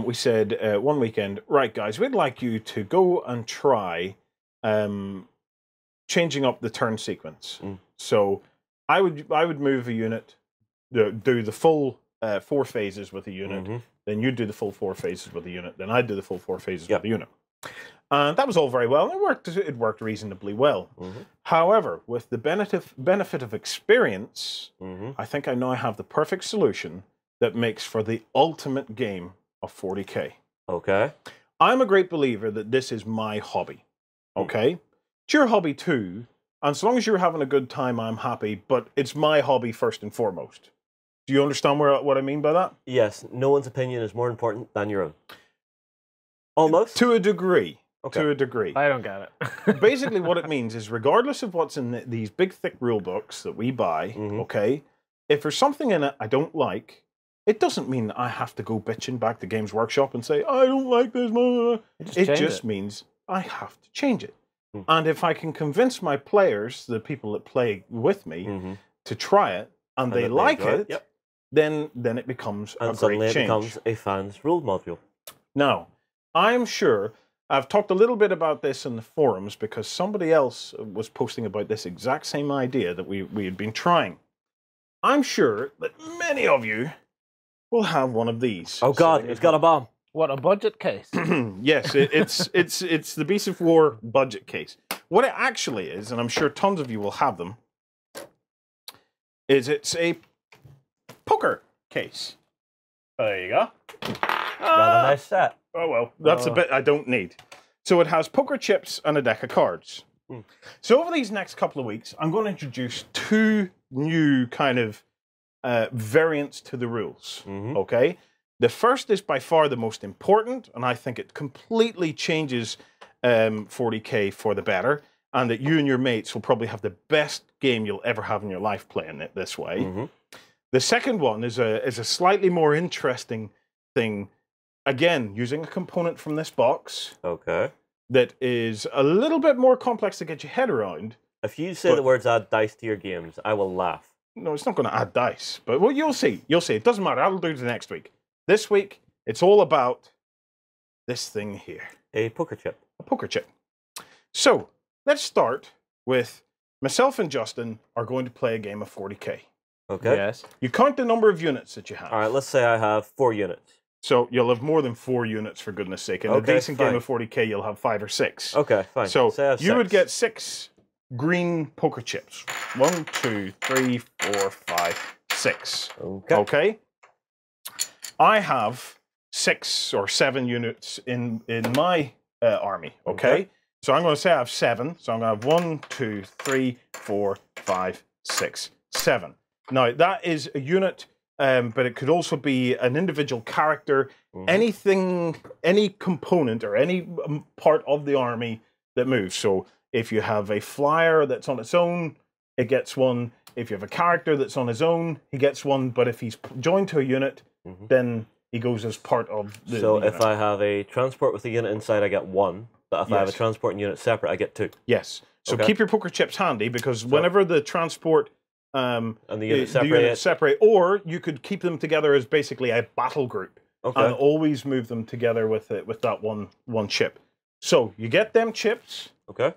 we said one weekend, right, guys, we'd like you to go and try changing up the turn sequence. Mm. So I would move a unit, do the full 4 phases with a unit, Mhm. then you'd do the full 4 phases with a unit, then I'd do the full 4 phases Yep. with a unit. And that was all very well. It worked reasonably well. Mhm. However, with the benefit of experience, Mhm. I think I now have the perfect solution that makes for the ultimate game of 40k. Okay. I'm a great believer that this is my hobby. Okay? It's your hobby too, and as long as you're having a good time, I'm happy, but it's my hobby first and foremost. Do you understand what I mean by that? Yes, no one's opinion is more important than your own. Almost? To a degree. Okay. To a degree. I don't get it. Basically, what it means is, regardless of what's in these big, thick rule books that we buy, Mhm. okay, if there's something in it I don't like, it doesn't mean I have to go bitching back to Games Workshop and say, I don't like this. Blah, blah, blah. It change just it. means I have to change it. Mm. And if I can convince my players, the people that play with me, Mhm. to try it, and they that they like enjoy it, it, yep. then it becomes And a suddenly great it change. becomes a fan's rule module. Now, I'm sure I've talked a little bit about this in the forums because somebody else was posting about this exact same idea that we had been trying. I'm sure that many of you will have one of these. Oh God, sitting it's at got a bomb. What, a budget case? Yes, it's the Beasts of War budget case. What it actually is, and I'm sure tons of you will have them, is it's a poker case. There you go. Rather nice set. Oh well, that's a bit I don't need. So it has poker chips and a deck of cards. Hmm. So over these next couple of weeks, I'm going to introduce 2 new kind of variants to the rules. Mhm. Okay? The first is by far the most important, and I think it completely changes 40k for the better, and that you and your mates will probably have the best game you'll ever have in your life playing it this way. Mhm. The second one is a slightly more interesting thing, again, using a component from this box Okay. that is a little bit more complex to get your head around. If you say But- the words add dice to your games, I will laugh. No, it's not going to add dice, but well, you'll see. You'll see. It doesn't matter. I'll do it next week. This week, it's all about this thing here, A poker chip. a poker chip. So let's start with myself and Justin are going to play a game of 40k. Okay. Yes. You count the number of units that you have. All right, let's say I have 4 units. So you'll have more than 4 units, for goodness sake. In a Okay, decent fine. game of 40k, you'll have 5 or 6. Okay, fine. So say I have you would 6. get 6 green poker chips. 1, 2, 3, 4, 5, 6. Okay. Okay. I have 6 or 7 units in my army. Okay? So I'm going to say I have 7. So I'm going to have 1, 2, 3, 4, 5, 6, 7. Now that is a unit, but it could also be an individual character. Mhm. Anything, any component or any part of the army that moves. So if you have a flyer that's on its own, it gets 1. If you have a character that's on his own, he gets one. But if he's joined to a unit, then he goes as part of the So the if unit. I have a transport with a unit inside, I get 1. But if I have a Yes. transport and unit separate, I get 2. Yes. So Okay. keep your poker chips handy, because whenever the transport And the the unit units separate, or you could keep them together as basically a battle group, Okay. and always move them together with that one chip. So you get them chips. Okay.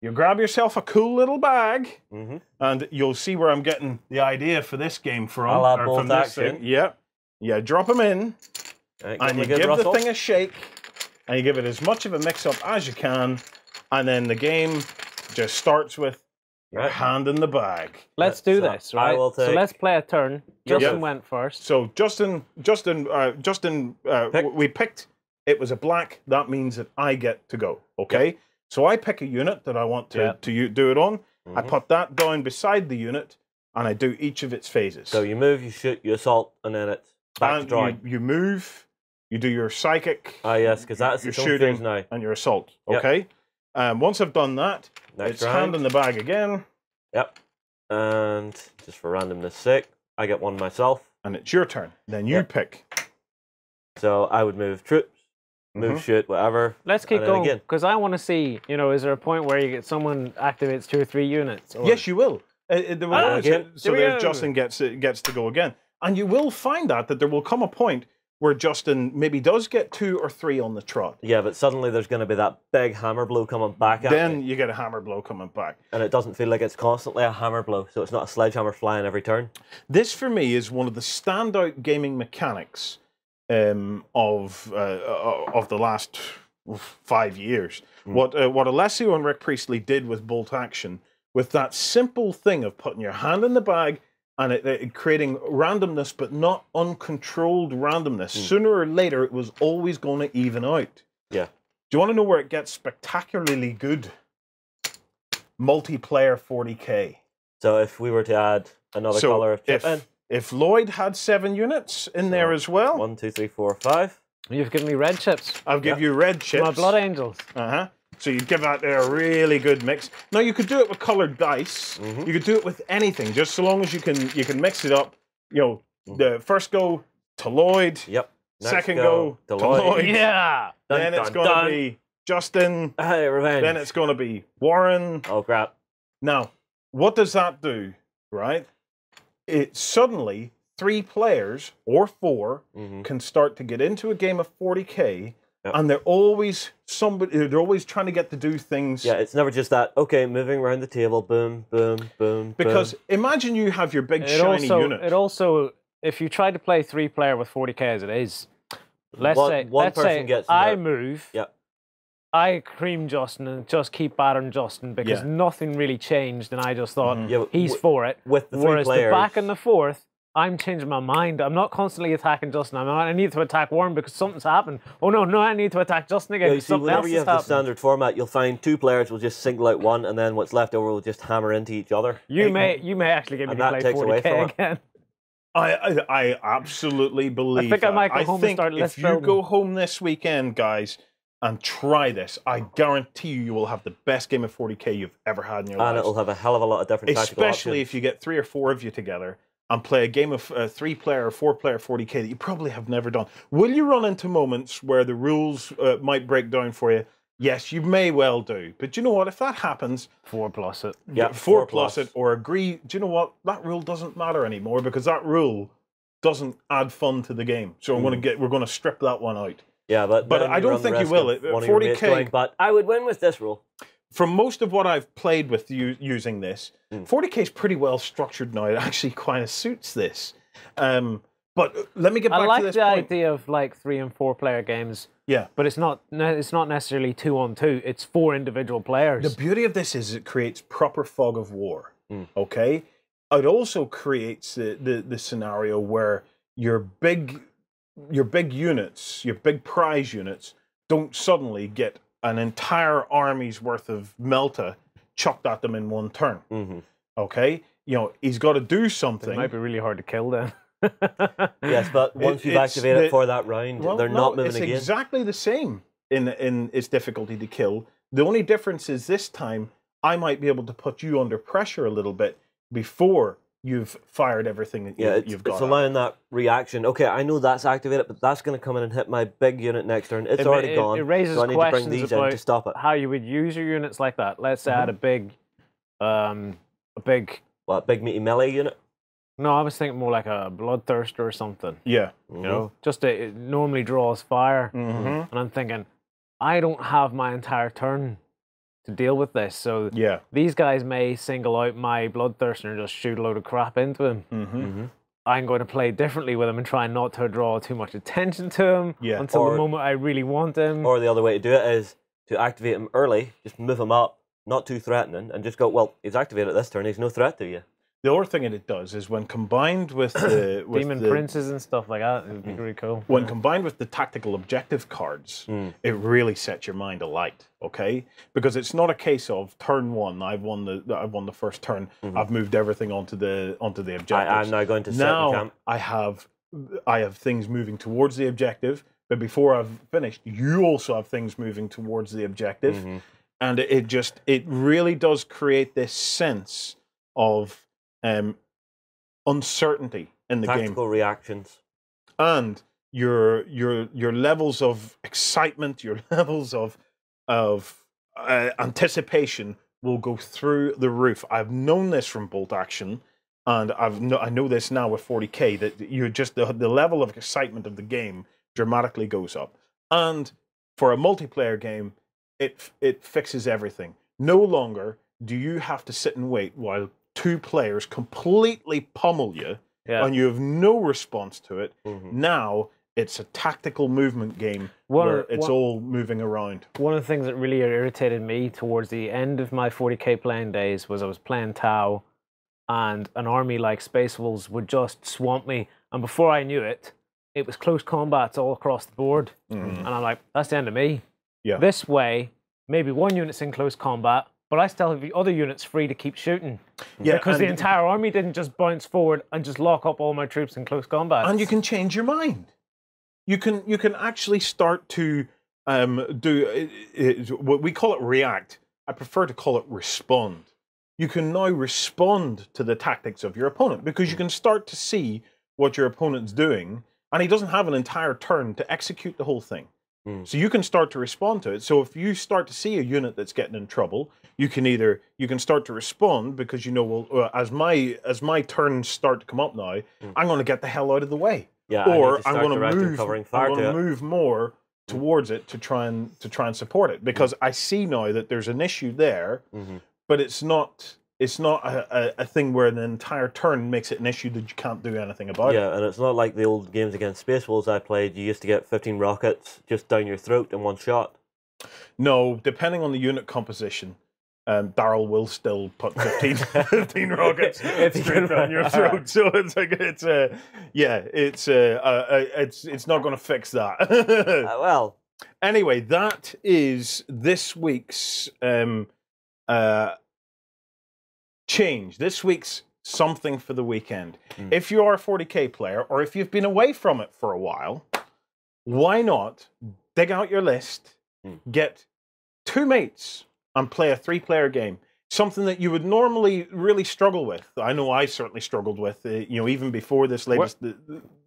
You grab yourself a cool little bag, Mm-hmm. and you'll see where I'm getting the idea for this game from. A la or bolt from this action. thing. Yeah. Yeah, drop them in, and you give the thing a shake, and you give it as much of a mix-up as you can, and then the game just starts with your Right. hand in the bag. Let's do So this, I right? will So take- let's play a turn. Yep. Justin went first. So Justin, Pick. we picked. It was a black. That means that I get to go. Okay. So I pick a unit that I want to do it on. I put that down beside the unit, and I do each of its phases. So you move, you shoot, you assault, and then it's back to and drawing. you move. You do your psychic. Ah, yes, because that's your its own shooting phase now. and your assault. Yep. Okay. Once I've done that, Next it's round. hand in the bag again, Yep. And just for randomness sake, I get 1 myself. and it's your turn. Then you Yep. pick. So I would move troops, move, shoot, whatever. Let's keep and then going, again. because I want to see, is there a point where you get someone activates 2 or 3 units? Or... Yes, you will. again. So Here we there, go. Justin gets to go again, and you will find that there will come a point where Justin maybe does get 2 or 3 on the trot. Yeah, but suddenly there's going to be that big hammer blow coming back at Then me. you get a hammer blow coming back. And it doesn't feel like it's constantly a hammer blow, so it's not a sledgehammer flying every turn. This, for me, is one of the standout gaming mechanics of the last 5 years. What Alessio and Rick Priestley did with Bolt Action, with that simple thing of putting your hand in the bag and it creating randomness, but not uncontrolled randomness. Sooner or later, it was always going to even out. Yeah. Do you want to know where it gets spectacularly good? Multiplayer 40k. So if we were to add another So color of chip in, if Lloyd had 7 units in there as well, 1, 2, 3, 4, 5. You've given me red chips. I'll give you red chips. My blood angels. Uh-huh. So you'd give that there a really good mix. Now you could do it with colored dice. You could do it with anything, just so long as you can mix it up. The first go to Lloyd. Yep. Next Second go to Lloyd. Lloyd. Yeah. Then it's going to be Justin. Hey, revenge. Then it's going to be Warren. Oh, crap. Now, what does that do, right? It suddenly 3 players or 4 can start to get into a game of 40k, and they're always trying to get to do things. Yeah, it's never just that, okay, moving around the table, boom, boom, boom, Because boom. imagine you have your big shiny unit. It also, if you try to play 3-player with 40k as it is, let's One say person gets I there. move. Yep. I cream Justin and just keep battering Justin because nothing really changed, and I just thought Yeah, but he's for it. with the 3 Whereas players, the back and the fourth, I'm changing my mind. I'm not constantly attacking Justin. I need to attack Warren because something's happened. Oh no, I need to attack Justin again. you because see, something whenever else you has have the happened. standard format, you'll find 2 players will just single out one, and then what's left over will just hammer into each other. You may actually get me And to that play takes away 40k from it. again. I absolutely believe think I that. might go home and think start if list you building. go home this weekend, guys, and try this, I guarantee you will have the best game of 40k you've ever had in your life. And it'll have a hell of a lot of different tactical Especially options. if you get 3 or 4 of you together and play a game of 3-player or 4-player 40k that you probably have never done. Will you run into moments where the rules might break down for you? Yes, you may well do. But you know what? If that happens, 4+ it. Yeah, 4 plus it or agree. Do you know what? That rule doesn't matter anymore because that rule doesn't add fun to the game. So we're going to strip that one out. Yeah, but But then I don't run the think you risk will. of one of your mates 40K going, but I would win with this rule. From most of what I've played with you using this, 40k is pretty well structured now. It actually kind of suits this. But let me get back I like to this the point. idea of like 3- and 4-player games. Yeah. But it's not necessarily 2-on-2. It's 4 individual players. The beauty of this is it creates proper fog of war. Okay? It also creates the scenario where your big units, your big prize units, don't suddenly get an entire army's worth of Melta chucked at them in one turn. Okay? He's got to do something. It might be really hard to kill then. Yes, but once you've activated it for that round, they're not moving it's again. exactly the same in its difficulty to kill. The only difference is this time I might be able to put you under pressure a little bit. before you've fired everything that you've got. It's allowing that reaction. Okay, I know that's activated, but that's going to come in and hit my big unit next turn. It's already gone. It raises so I need to bring these in to stop it. How you would use your units like that. Let's say I had a big meaty melee unit? No, I was thinking more like a bloodthirster or something. Yeah. You know, it normally draws fire, and I'm thinking, I don't have my entire turn to deal with this. So these guys may single out my bloodthirster and just shoot a load of crap into him. I'm going to play differently with him and try not to draw too much attention to him until the moment I really want him. Or the other way to do it is to activate him early, just move him up, not too threatening, and just go, well, he's activated this turn, he's no threat to you. The other thing that it does is when combined with the Demon Princes and stuff like that, it would be really cool. When combined with the tactical objective cards, it really sets your mind alight. Okay, because it's not a case of turn one. I've won the first turn. I've moved everything onto the objectives. I'm now going to set the camp. I have things moving towards the objective, but before I've finished, you also have things moving towards the objective, and it really does create this sense of uncertainty in the game. Tactical reactions. And your levels of excitement, your levels of anticipation will go through the roof. I've known this from Bolt Action, and I know this now with 40k, that you're just the level of excitement of the game dramatically goes up. And for a multiplayer game, it fixes everything. No longer do you have to sit and wait while two players completely pummel you, and you have no response to it. Now it's a tactical movement game where it's all moving around. One of the things that really irritated me towards the end of my 40k playing days was I was playing Tau, and an army like Space Wolves would just swamp me, and before I knew it, it was close combats all across the board, and I'm like, that's the end of me. This way, maybe one unit's in close combat, but I still have the other units free to keep shooting. Because the entire army didn't just bounce forward and just lock up all my troops in close combat. And you can change your mind. You can actually start to do what we call it react. I prefer to call it respond. You can now respond to the tactics of your opponent because you can start to see what your opponent's doing, and he doesn't have an entire turn to execute the whole thing. So you can start to respond to it. So if you start to see a unit that's getting in trouble, you can start to respond because you know, well, as my turns start to come up now, I'm going to get the hell out of the way, or I'm going to move more towards it to try and support it because I see now that there's an issue there, but it's not a thing where an entire turn makes it an issue that you can't do anything about it. Yeah, and it's not like the old games against Space Wolves I played. You used to get 15 rockets just down your throat in one shot. No, depending on the unit composition, Daryl will still put 15 rockets straight down your throat. So it's like it's not going to fix that. Well, anyway, that is this week's change. This week's something for the weekend. If you are a 40k player, or if you've been away from it for a while, why not dig out your list, get 2 mates, and play a 3-player game? Something that you would normally really struggle with. I know I certainly struggled with, even before this latest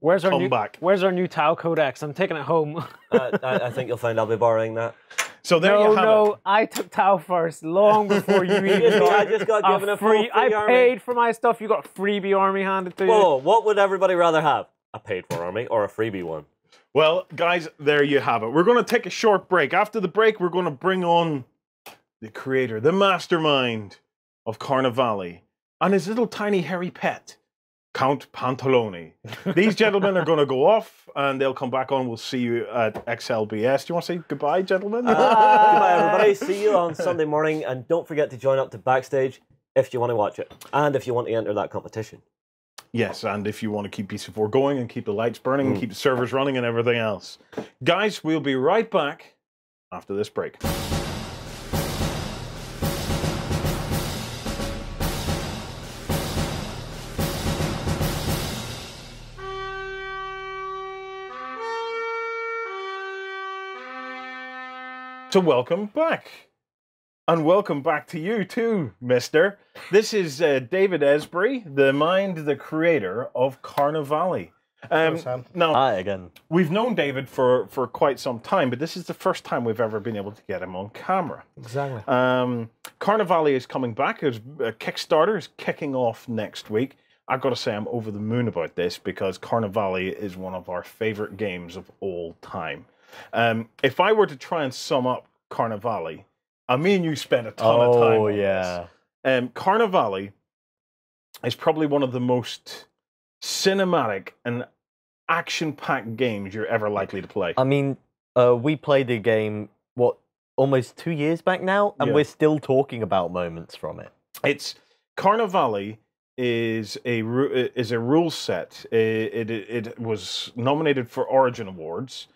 comeback. Where's our new Tau Codex? I'm taking it home. I think you'll find I'll be borrowing that. So there you have it. I took Tau first, long before you even I just got given a free I army. paid for my stuff. You got a freebie army handed to you. Whoa, what would everybody rather have? A paid-for army or a freebie one? Well, guys, there you have it. We're going to take a short break. After the break, we're going to bring on the creator, the mastermind of Carnevale, and his little tiny hairy pet, Count Pantalone. These gentlemen are going to go off, and they'll come back on. We'll see you at XLBS. Do you want to say goodbye, gentlemen? Goodbye, everybody. See you on Sunday morning, and don't forget to join up to Backstage if you want to watch it, and if you want to enter that competition. Yes, and if you want to keep PC4 going and keep the lights burning and keep the servers running and everything else. Guys, we'll be right back after this break. So welcome back. And welcome back to you too, mister. This is David Esbury, the creator of Carnevale. Now, Hi again. we've known David for quite some time, but this is the first time we've ever been able to get him on camera. Exactly. Carnevale is coming back. Kickstarter is kicking off next week. I've got to say I'm over the moon about this because Carnevale is one of our favorite games of all time. If I were to try and sum up Carnevale, me and you spent a ton of time on this. Carnevale is probably one of the most cinematic and action-packed games you're ever likely to play. I mean, we played the game, almost 2 years back now, and we're still talking about moments from it. It's Carnevale is a rule set. It was nominated for Origin Awards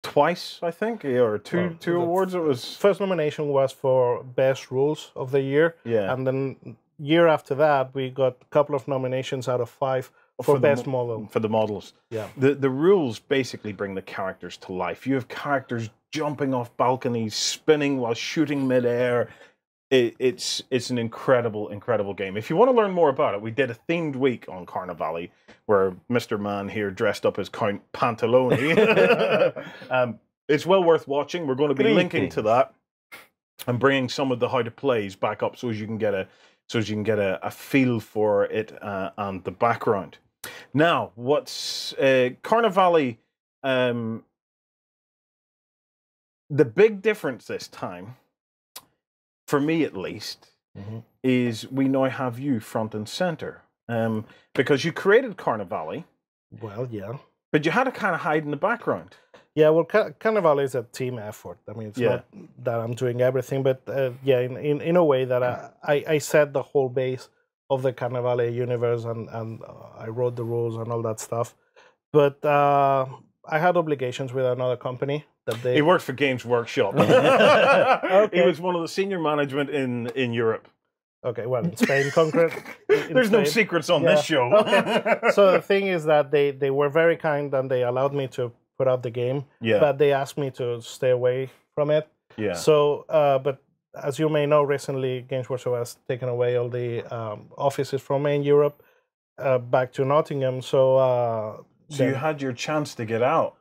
twice, I think, or two awards. It was first nomination was for best rules of the year, and then year after that we got a couple of nominations out of 5 for best model. For the models. Yeah. The rules basically bring the characters to life. You have characters jumping off balconies, spinning while shooting midair. It's an incredible game. If you want to learn more about it, we did a themed week on Carnevale where Mr. Man here dressed up as Count Pantalone. It's well worth watching. We're going to be linking to that and bringing some of the how to plays back up so as you can get a feel for it and the background. Now, what's Carnevale? The big difference this time, for me at least, is we now have you front and center. Because you created Carnevale. Well, yeah. But you had to kind of hide in the background. Yeah, well, Carnevale is a team effort. I mean, it's not that I'm doing everything, but in a way that I set the whole base of the Carnevale universe and I wrote the rules and all that stuff. But I had obligations with another company. He worked for Games Workshop. He was one of the senior management in Europe. Okay, well, in Spain, concrete. There's no secrets on this show. Okay. So the thing is that they were very kind and they allowed me to put out the game. Yeah. But they asked me to stay away from it. Yeah. So, but as you may know, recently Games Workshop has taken away all the offices from main Europe back to Nottingham. So you had your chance to get out.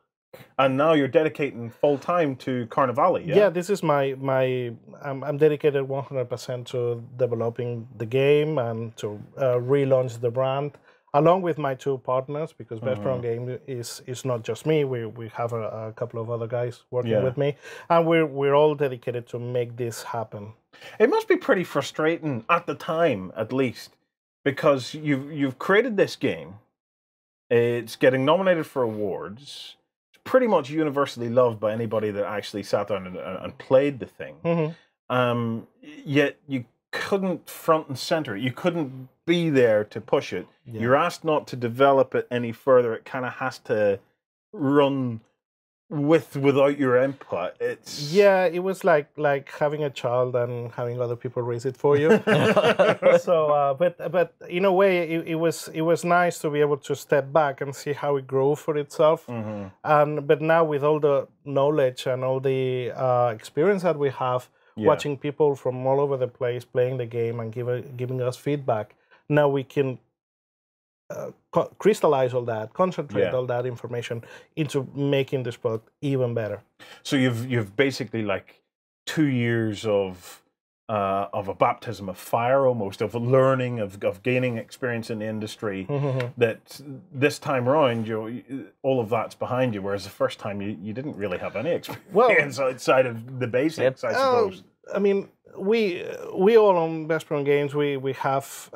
And now you're dedicating full time to Carnevale, yeah? Yeah, this is I'm dedicated 100% to developing the game and to relaunch the brand, along with my 2 partners, because Vesper-On game is not just me. We have a couple of other guys working with me, and we're all dedicated to make this happen. It must be pretty frustrating at the time, at least, because you've created this game. It's getting nominated for awards. Pretty much universally loved by anybody that actually sat down and played the thing. Yet you couldn't front and center it. You couldn't be there to push it. Yeah. You're asked not to develop it any further. It kind of has to run without your input. It was like having a child and having other people raise it for you. So but in a way it was nice to be able to step back and see how it grew for itself. But now with all the knowledge and all the experience that we have, watching people from all over the place playing the game and giving us feedback, now we can crystallize all that, concentrate all that information into making this product even better. So you've basically like 2 years of a baptism of fire, almost, of learning, of gaining experience in the industry. That this time around, all of that's behind you, whereas the first time you didn't really have any experience outside of the basics, I suppose. I mean, we all on Vesper-On games, we have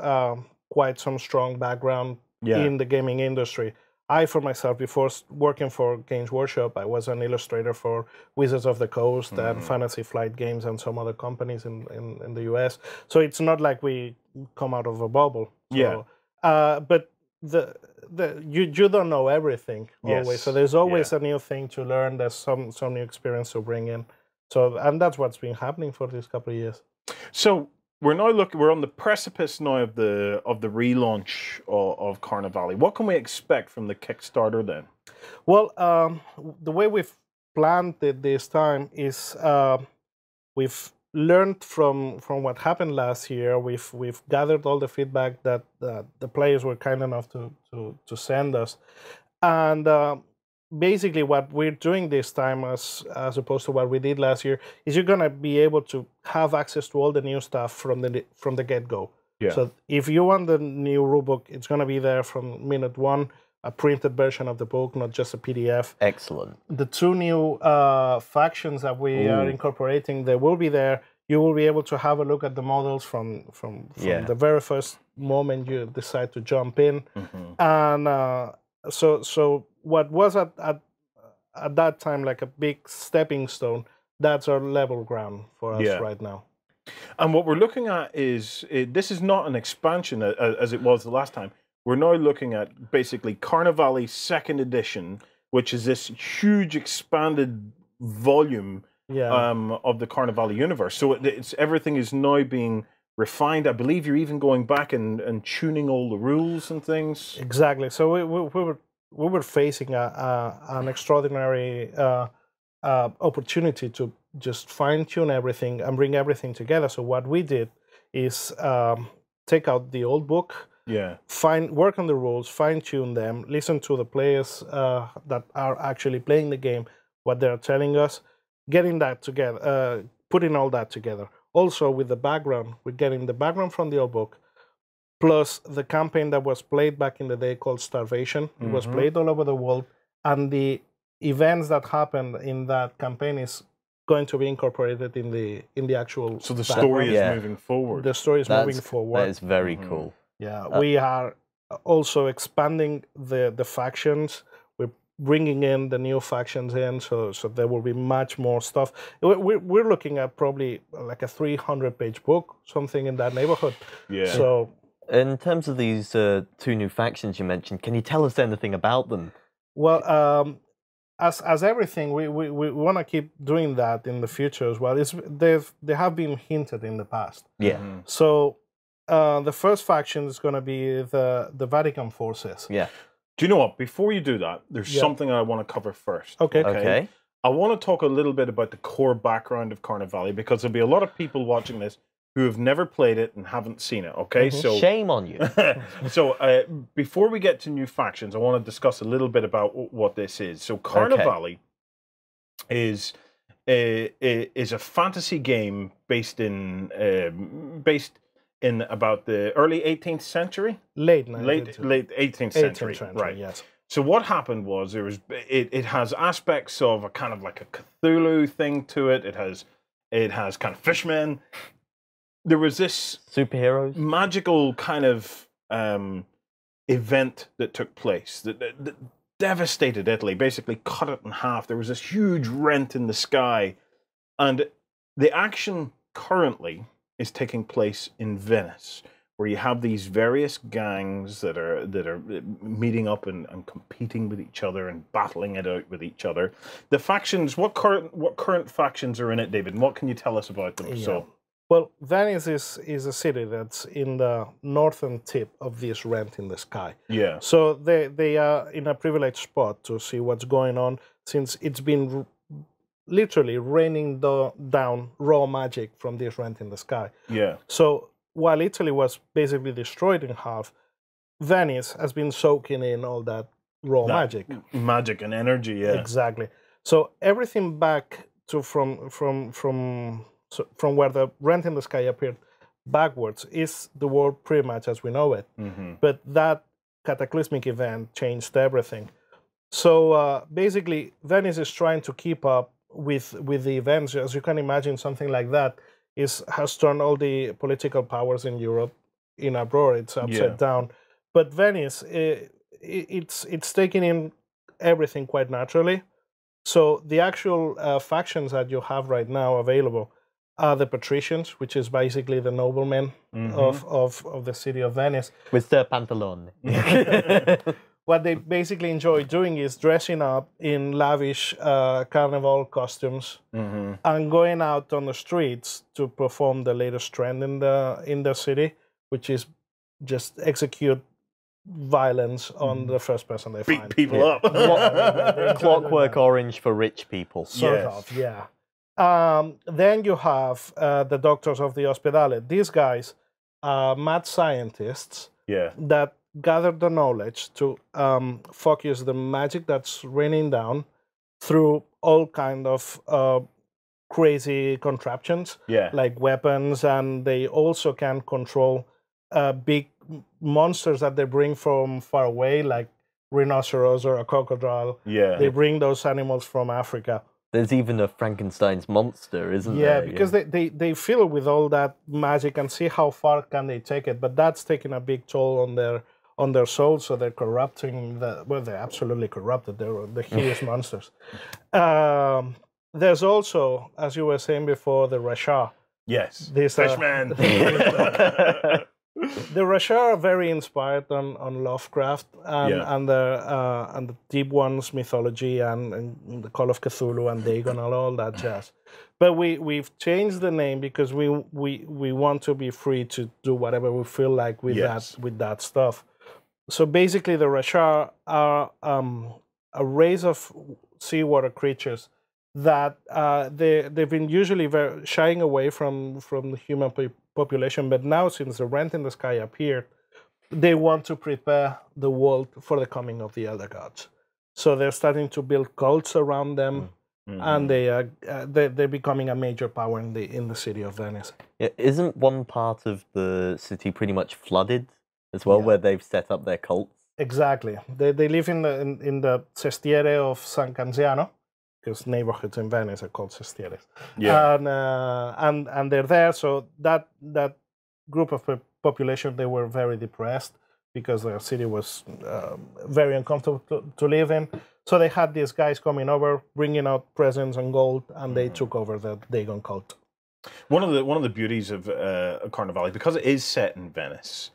quite some strong background in the gaming industry. I, for myself, before working for Games Workshop, I was an illustrator for Wizards of the Coast and Fantasy Flight Games and some other companies in the US. So it's not like we come out of a bubble. So, but you don't know everything always. So there's always a new thing to learn. There's some new experience to bring in. So, and that's what's been happening for these couple of years. So we're on the precipice now of the relaunch of Carnevale. What can we expect from the Kickstarter then? Well, the way we've planned it this time is we've learned from what happened last year. We've gathered all the feedback that the players were kind enough to send us, and basically what we're doing this time, as opposed to what we did last year, is you're gonna be able to have access to all the new stuff from the get-go. Yeah. So if you want the new rulebook, it's gonna be there from minute one. A printed version of the book, not just a PDF. Excellent. The 2 new factions that we are incorporating, they will be there. You will be able to have a look at the models from the very first moment you decide to jump in. And so what was at that time like a big stepping stone, that's our level ground for us right now. And what we're looking at is, this is not an expansion as it was the last time. We're now looking at basically Carnevale 2nd edition, which is this huge expanded volume of the Carnevale universe. So everything is now being refined. I believe you're even going back and tuning all the rules and things. Exactly. So we were facing an extraordinary opportunity to just fine-tune everything and bring everything together. So what we did is take out the old book, work on the rules, fine-tune them, listen to the players that are actually playing the game, what they're telling us, getting that together, putting all that together. Also with the background, we're getting the background from the old book, plus the campaign that was played back in the day called Starvation. It was played all over the world, and the events that happened in that campaign is going to be incorporated in the actual. So the story is moving forward. The story is moving forward. That is very cool. Yeah, we are also expanding the factions. We're bringing in the new factions in, so there will be much more stuff. We're looking at probably like a 300-page book, something in that neighborhood. Yeah. So, in terms of these 2 new factions you mentioned, can you tell us anything about them? Well, as everything, we want to keep doing that in the future as well. They have been hinted in the past. Yeah. So. The first faction is going to be the Vatican forces. Yeah. Do you know what? Before you do that, there's something I want to cover first. Okay. I want to talk a little bit about the core background of Carnevale, because there'll be a lot of people watching this who have never played it and haven't seen it. Okay, so shame on you. So before we get to new factions, I want to discuss a little bit about what this is. So Carnevale is a fantasy game based in about the early 18th century, late 18th century, right? Yes. So what happened was it has aspects of a kind of like a Cthulhu thing to it. It has kind of fishmen. There was this superheroes, magical kind of event that took place that devastated Italy, basically cut it in half. There was this huge rent in the sky, and the action currently is taking place in Venice, where you have these various gangs that are meeting up and competing with each other and battling it out with each other. The factions, what current factions are in it, David? And what can you tell us about them? Yeah. So, well, Venice is a city that's in the northern tip of this rent in the sky. Yeah. So they are in a privileged spot to see what's going on, since it's been literally raining down raw magic from this rent in the sky. Yeah. So while Italy was basically destroyed in half, Venice has been soaking in all that raw magic and energy. Yeah. Exactly. So everything back to from where the rent in the sky appeared backwards is the world pretty much as we know it. But that cataclysmic event changed everything. So basically, Venice is trying to keep up with the events. As you can imagine, something like that has turned all the political powers in Europe in a roar. It's upside down. But Venice, it's taking in everything quite naturally. So the actual factions that you have right now available are the patricians, which is basically the noblemen of the city of Venice. With their pantalone. What they basically enjoy doing is dressing up in lavish carnival costumes and going out on the streets to perform the latest trend in the city, which is just execute violence on the first person they find. Beat people up. Clockwork Orange for rich people. Sort of, yeah. Then you have the doctors of the Ospedale. These guys are mad scientists that gather the knowledge to focus the magic that's raining down through all kind of crazy contraptions, like weapons, and they also can control big monsters that they bring from far away, like rhinoceros or a crocodile. They bring those animals from Africa. There's even a Frankenstein's monster, isn't there? Yeah, because they fill with all that magic and see how far can they take it. But that's taking a big toll on their souls, so they're corrupting they're absolutely corrupted. They're the hideous monsters. There's also, as you were saying before, the Rasha. Yes. Fishman. The Rasha are very inspired on Lovecraft and the Deep One's mythology and the Call of Cthulhu and Dagon and all that jazz. But we've changed the name because we want to be free to do whatever we feel like with that stuff. So basically, the Rasha are a race of seawater creatures that they've been usually very shying away from the human population, but now since the Rent in the Sky appeared, they want to prepare the world for the coming of the Elder Gods. So they're starting to build cults around them, and they're becoming a major power in the city of Venice. Isn't one part of the city pretty much flooded as well, where they've set up their cults? Exactly. They live in the Cestiere of San Canziano, because neighborhoods in Venice are called cestieres. And they're there. So that group of population, they were very depressed because their city was very uncomfortable to live in. So they had these guys coming over, bringing out presents and gold, and they took over the Dagon cult. One of the beauties of Carnevale, because it is set in Venice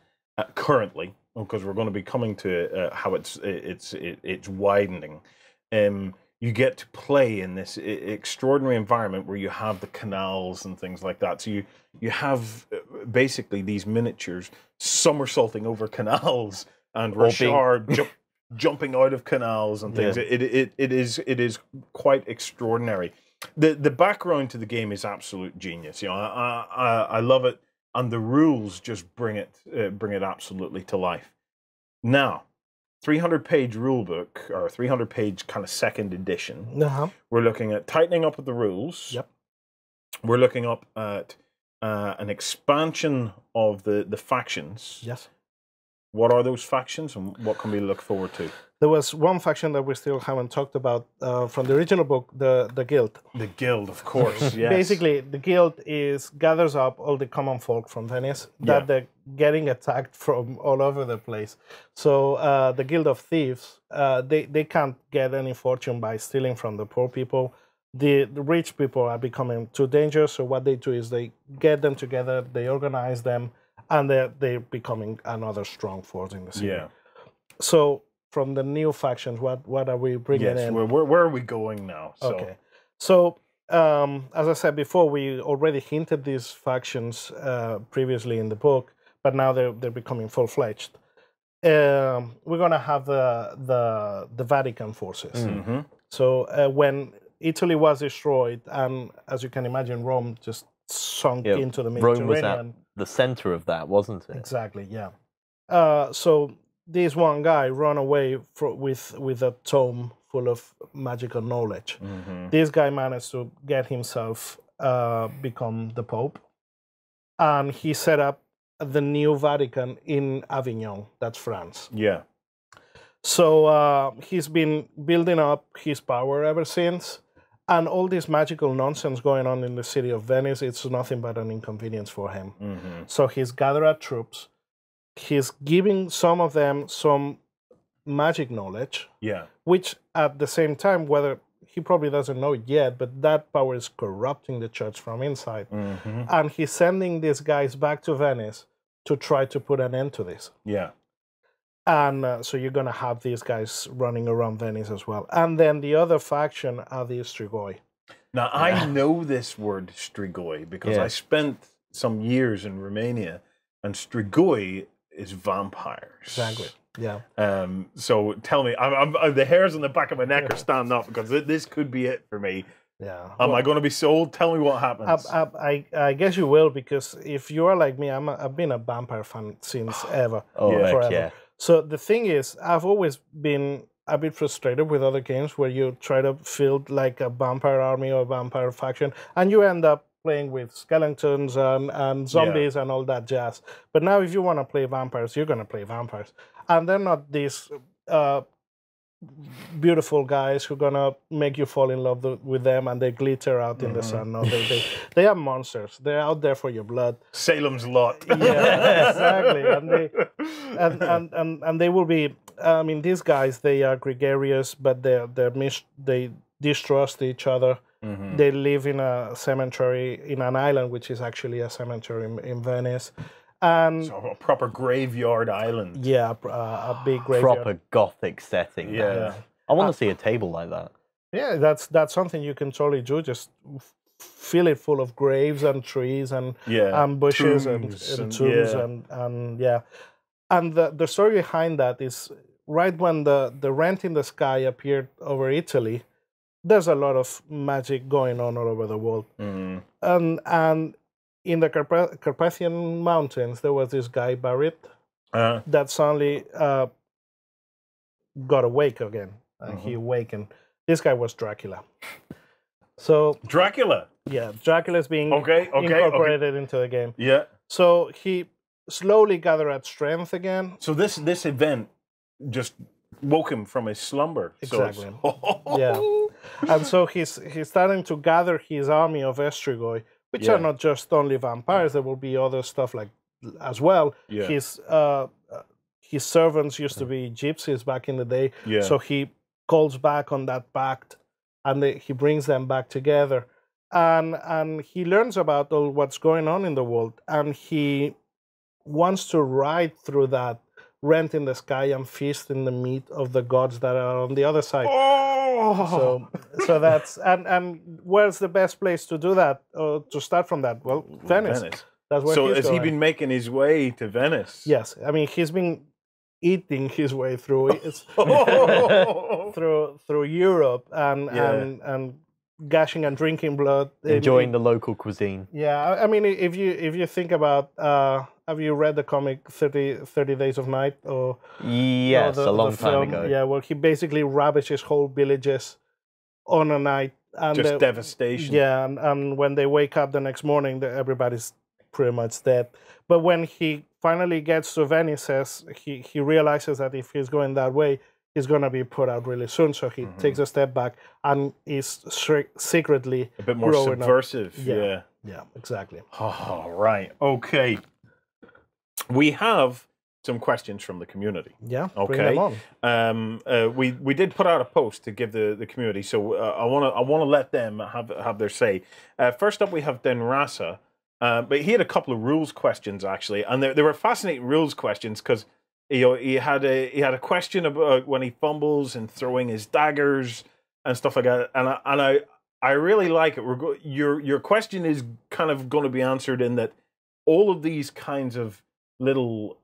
currently, because we're going to be coming to how it's widening. You get to play in this extraordinary environment where you have the canals and things like that. So you have basically these miniatures somersaulting over canals and Rashar jumping out of canals and things. It is quite extraordinary. The background to the game is absolute genius. You know, I love it, and the rules just bring it absolutely to life. Now, 300-page rulebook, or 300-page kind of second edition. We're looking at tightening up of the rules. Yep. We're looking up at an expansion of the factions. Yes. What are those factions, and what can we look forward to? There was one faction that we still haven't talked about from the original book, the Guild. The Guild, of course, yes. Basically, the Guild gathers up all the common folk from Venice that they're getting attacked from all over the place. So the Guild of Thieves, they can't get any fortune by stealing from the poor people. The rich people are becoming too dangerous, so what they do is they get them together, they organize them, and they're becoming another strong force in the city. Yeah. So from the new factions, what are we bringing in? Where are we going now? So. Okay. So as I said before, we already hinted these factions previously in the book, but now they're becoming full-fledged. We're gonna have the Vatican forces. So when Italy was destroyed, and as you can imagine, Rome just sunk into the Mediterranean. Rome was at the center of that, wasn't it? Exactly, yeah. So this one guy ran away with a tome full of magical knowledge. This guy managed to get himself become the Pope, and he set up the new Vatican in Avignon. That's France. Yeah. So he's been building up his power ever since. And all this magical nonsense going on in the city of Venice, it's nothing but an inconvenience for him. So he's gathered troops. He's giving some of them some magic knowledge. Yeah. Which at the same time, whether he probably doesn't know it yet, but that power is corrupting the church from inside. And he's sending these guys back to Venice to try to put an end to this. Yeah. And so you're going to have these guys running around Venice as well. And then the other faction are the Strigoi. Now, I know this word Strigoi because I spent some years in Romania, and Strigoi is vampires. Exactly, yeah. So tell me, I'm the hairs on the back of my neck are standing up because this could be it for me. Yeah. Am I going to be sold? Tell me what happens. I guess you will, because if you are like me, I've been a vampire fan since ever. Oh, forever. yeah. So the thing is, I've always been a bit frustrated with other games where you try to field like a vampire army or a vampire faction, and you end up playing with skeletons and zombies and all that jazz. But now if you want to play vampires, you're going to play vampires. And they're not these beautiful guys who are going to make you fall in love with them and they glitter out in the sun. No, they are monsters. They're out there for your blood. Salem's Lot. Yeah, exactly. And they will be, I mean, these guys, they are gregarious, but they distrust each other. They live in a cemetery in an island, which is actually a cemetery in Venice. And so a proper graveyard island. Yeah, a big graveyard. Proper gothic setting. Yeah. I want to see a table like that. Yeah, that's something you can totally do. Just fill it full of graves and trees and bushes and tombs and yeah. And the story behind that is right when the Rent in the Sky appeared over Italy, there's a lot of magic going on all over the world. And in the Carpathian Mountains, there was this guy buried that suddenly got awake again, and he awakened. This guy was Dracula. So Dracula. Yeah, Dracula's being incorporated into the game. Yeah. So he slowly gathered strength again. So this event just woke him from his slumber. Exactly. Yeah. And so he's starting to gather his army of Estrigoi, which are not just only vampires. There will be other stuff like as well. Yeah. His servants used to be gypsies back in the day. Yeah. So he calls back on that pact, and he brings them back together. And he learns about all what's going on in the world, and he wants to ride through that Rent in the Sky and feast in the meat of the gods that are on the other side. Oh! So that's and where's the best place to do that? To start from that? Well, Venice. That's where so he's has going. He been making his way to Venice? Yes, I mean he's been eating his way through through Europe and gashing and drinking blood, enjoying the local cuisine. Yeah, I mean if you think about. Have you read the comic 30 Days of Night? Yes, a long time ago. Yeah, well, he basically ravages whole villages on a night. And just devastation. Yeah, and when they wake up the next morning, everybody's pretty much dead. But when he finally gets to Venice, he realizes that if he's going that way, he's going to be put out really soon. So he takes a step back and is secretly a bit more subversive. Yeah, exactly. Oh, right. Okay. We have some questions from the community. Yeah, okay. Bring them on. We did put out a post to give the community, so I want to let them have their say. First up, we have Denrasa, but he had a couple of rules questions actually, and they were fascinating rules questions because he had a question about when he fumbles and throwing his daggers and stuff like that, and I really like it. Your question is kind of going to be answered in that all of these kinds of little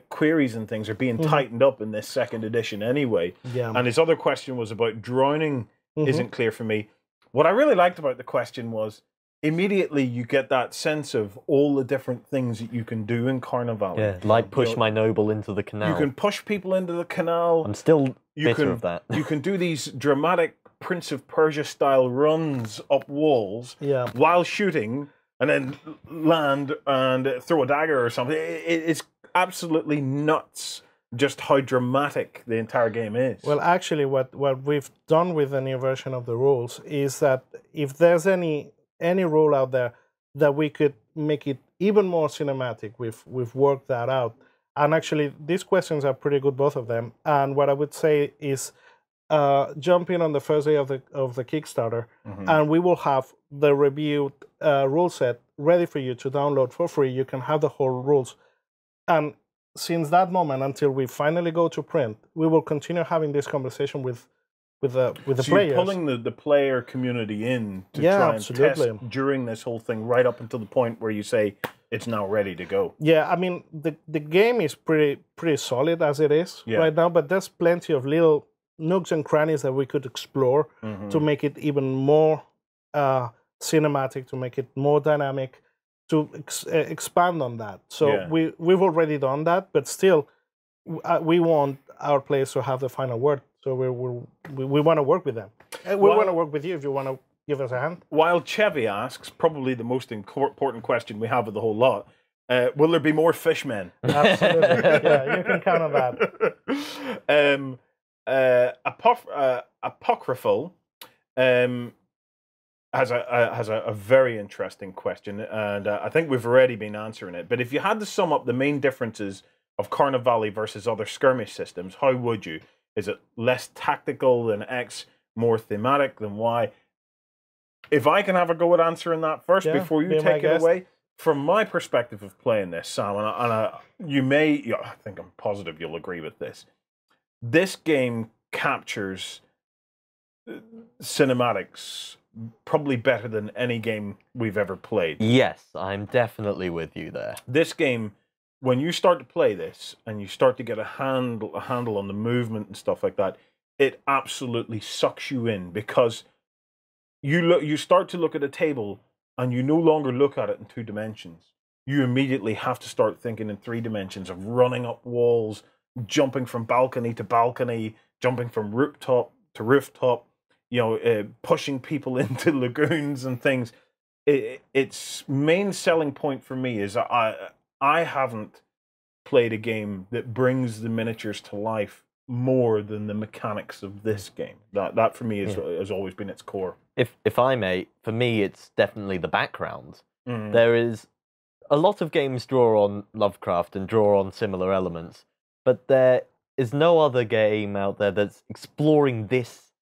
queries and things are being tightened up in this second edition anyway. Yeah. And his other question was about drowning isn't clear for me. What I really liked about the question was immediately you get that sense of all the different things that you can do in Carnevale. Yeah, like push my noble into the canal. You can push people into the canal. I'm still bitter of that. You can do these dramatic Prince of Persia style runs up walls while shooting, and then land and throw a dagger or something. It's absolutely nuts just how dramatic the entire game is. Well, actually, what we've done with the new version of the rules is that if there's any rule out there that we could make it even more cinematic, we've worked that out. And actually, these questions are pretty good, both of them. And what I would say is jump in on the first day of the Kickstarter, and we will have the reviewed rule set ready for you to download for free. You can have the whole rules, and since that moment until we finally go to print, we will continue having this conversation with the players. You're pulling the player community in to try and test during this whole thing, right up until the point where you say it's now ready to go. Yeah, I mean the game is pretty solid as it is right now, but there's plenty of little nooks and crannies that we could explore to make it even more cinematic, to make it more dynamic, to expand on that. So we've already done that, but still, we want our players to have the final word. So we want to work with them. We want to work with you if you want to give us a hand. While Chevy asks, probably the most important question we have of the whole lot, will there be more fishmen? Absolutely. Yeah, you can count on that. Apocryphal has a very interesting question, and I think we've already been answering it. But if you had to sum up the main differences of Carnevale versus other skirmish systems, how would you? Is it less tactical than X, more thematic than Y? If I can have a go at answering that first before you take it away, from my perspective of playing this, Sam, you may, I think I'm positive you'll agree with this. This game captures cinematics probably better than any game we've ever played. Yes, I'm definitely with you there. This game, when you start to play this and you start to get a handle on the movement and stuff like that, it absolutely sucks you in, because you start to look at a table and you no longer look at it in 2 dimensions. You immediately have to start thinking in 3 dimensions of running up walls, jumping from balcony to balcony, jumping from rooftop to rooftop, pushing people into lagoons and things. Its main selling point for me is I haven't played a game that brings the miniatures to life more than the mechanics of this game. That for me has always been its core. If I may, for me, it's definitely the background. There is a lot of games draw on Lovecraft and draw on similar elements, but there is no other game out there that's exploring this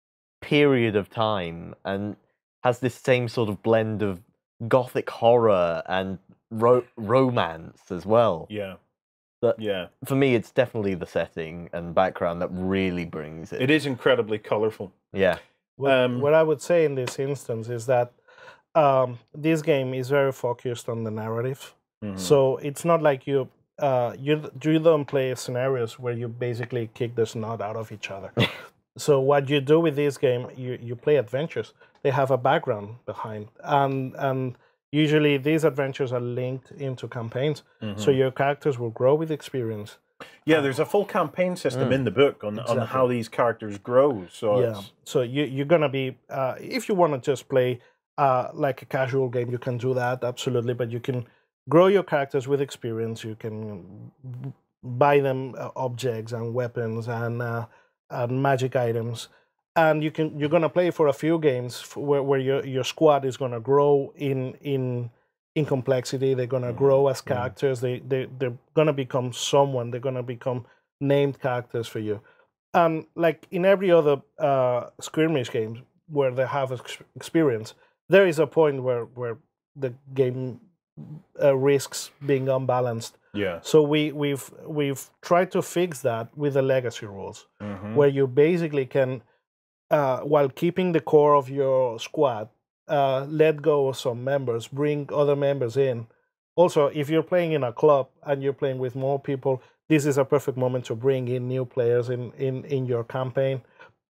period of time and has this same sort of blend of gothic horror and romance as well. Yeah. For me, it's definitely the setting and background that really brings it. It is incredibly colourful. Yeah. What I would say in this instance is that this game is very focused on the narrative. So it's not like you don't play scenarios where you basically kick the snot out of each other. So what you do with this game, you play adventures. They have a background behind, and usually these adventures are linked into campaigns. So your characters will grow with experience. Yeah, there's a full campaign system in the book on how these characters grow. So so you're gonna be if you want to just play like a casual game, you can do that, absolutely. But you can grow your characters with experience. You can buy them objects and weapons and magic items, and you're gonna play for a few games where your squad is gonna grow in complexity. They're gonna grow as characters. They're gonna become someone. They're gonna become named characters for you. And like in every other skirmish game where they have experience, there is a point where the game risks being unbalanced. Yeah. So we've tried to fix that with the legacy rules, where you basically can, while keeping the core of your squad, let go of some members, bring other members in. Also, if you're playing in a club and you're playing with more people, this is a perfect moment to bring in new players in your campaign,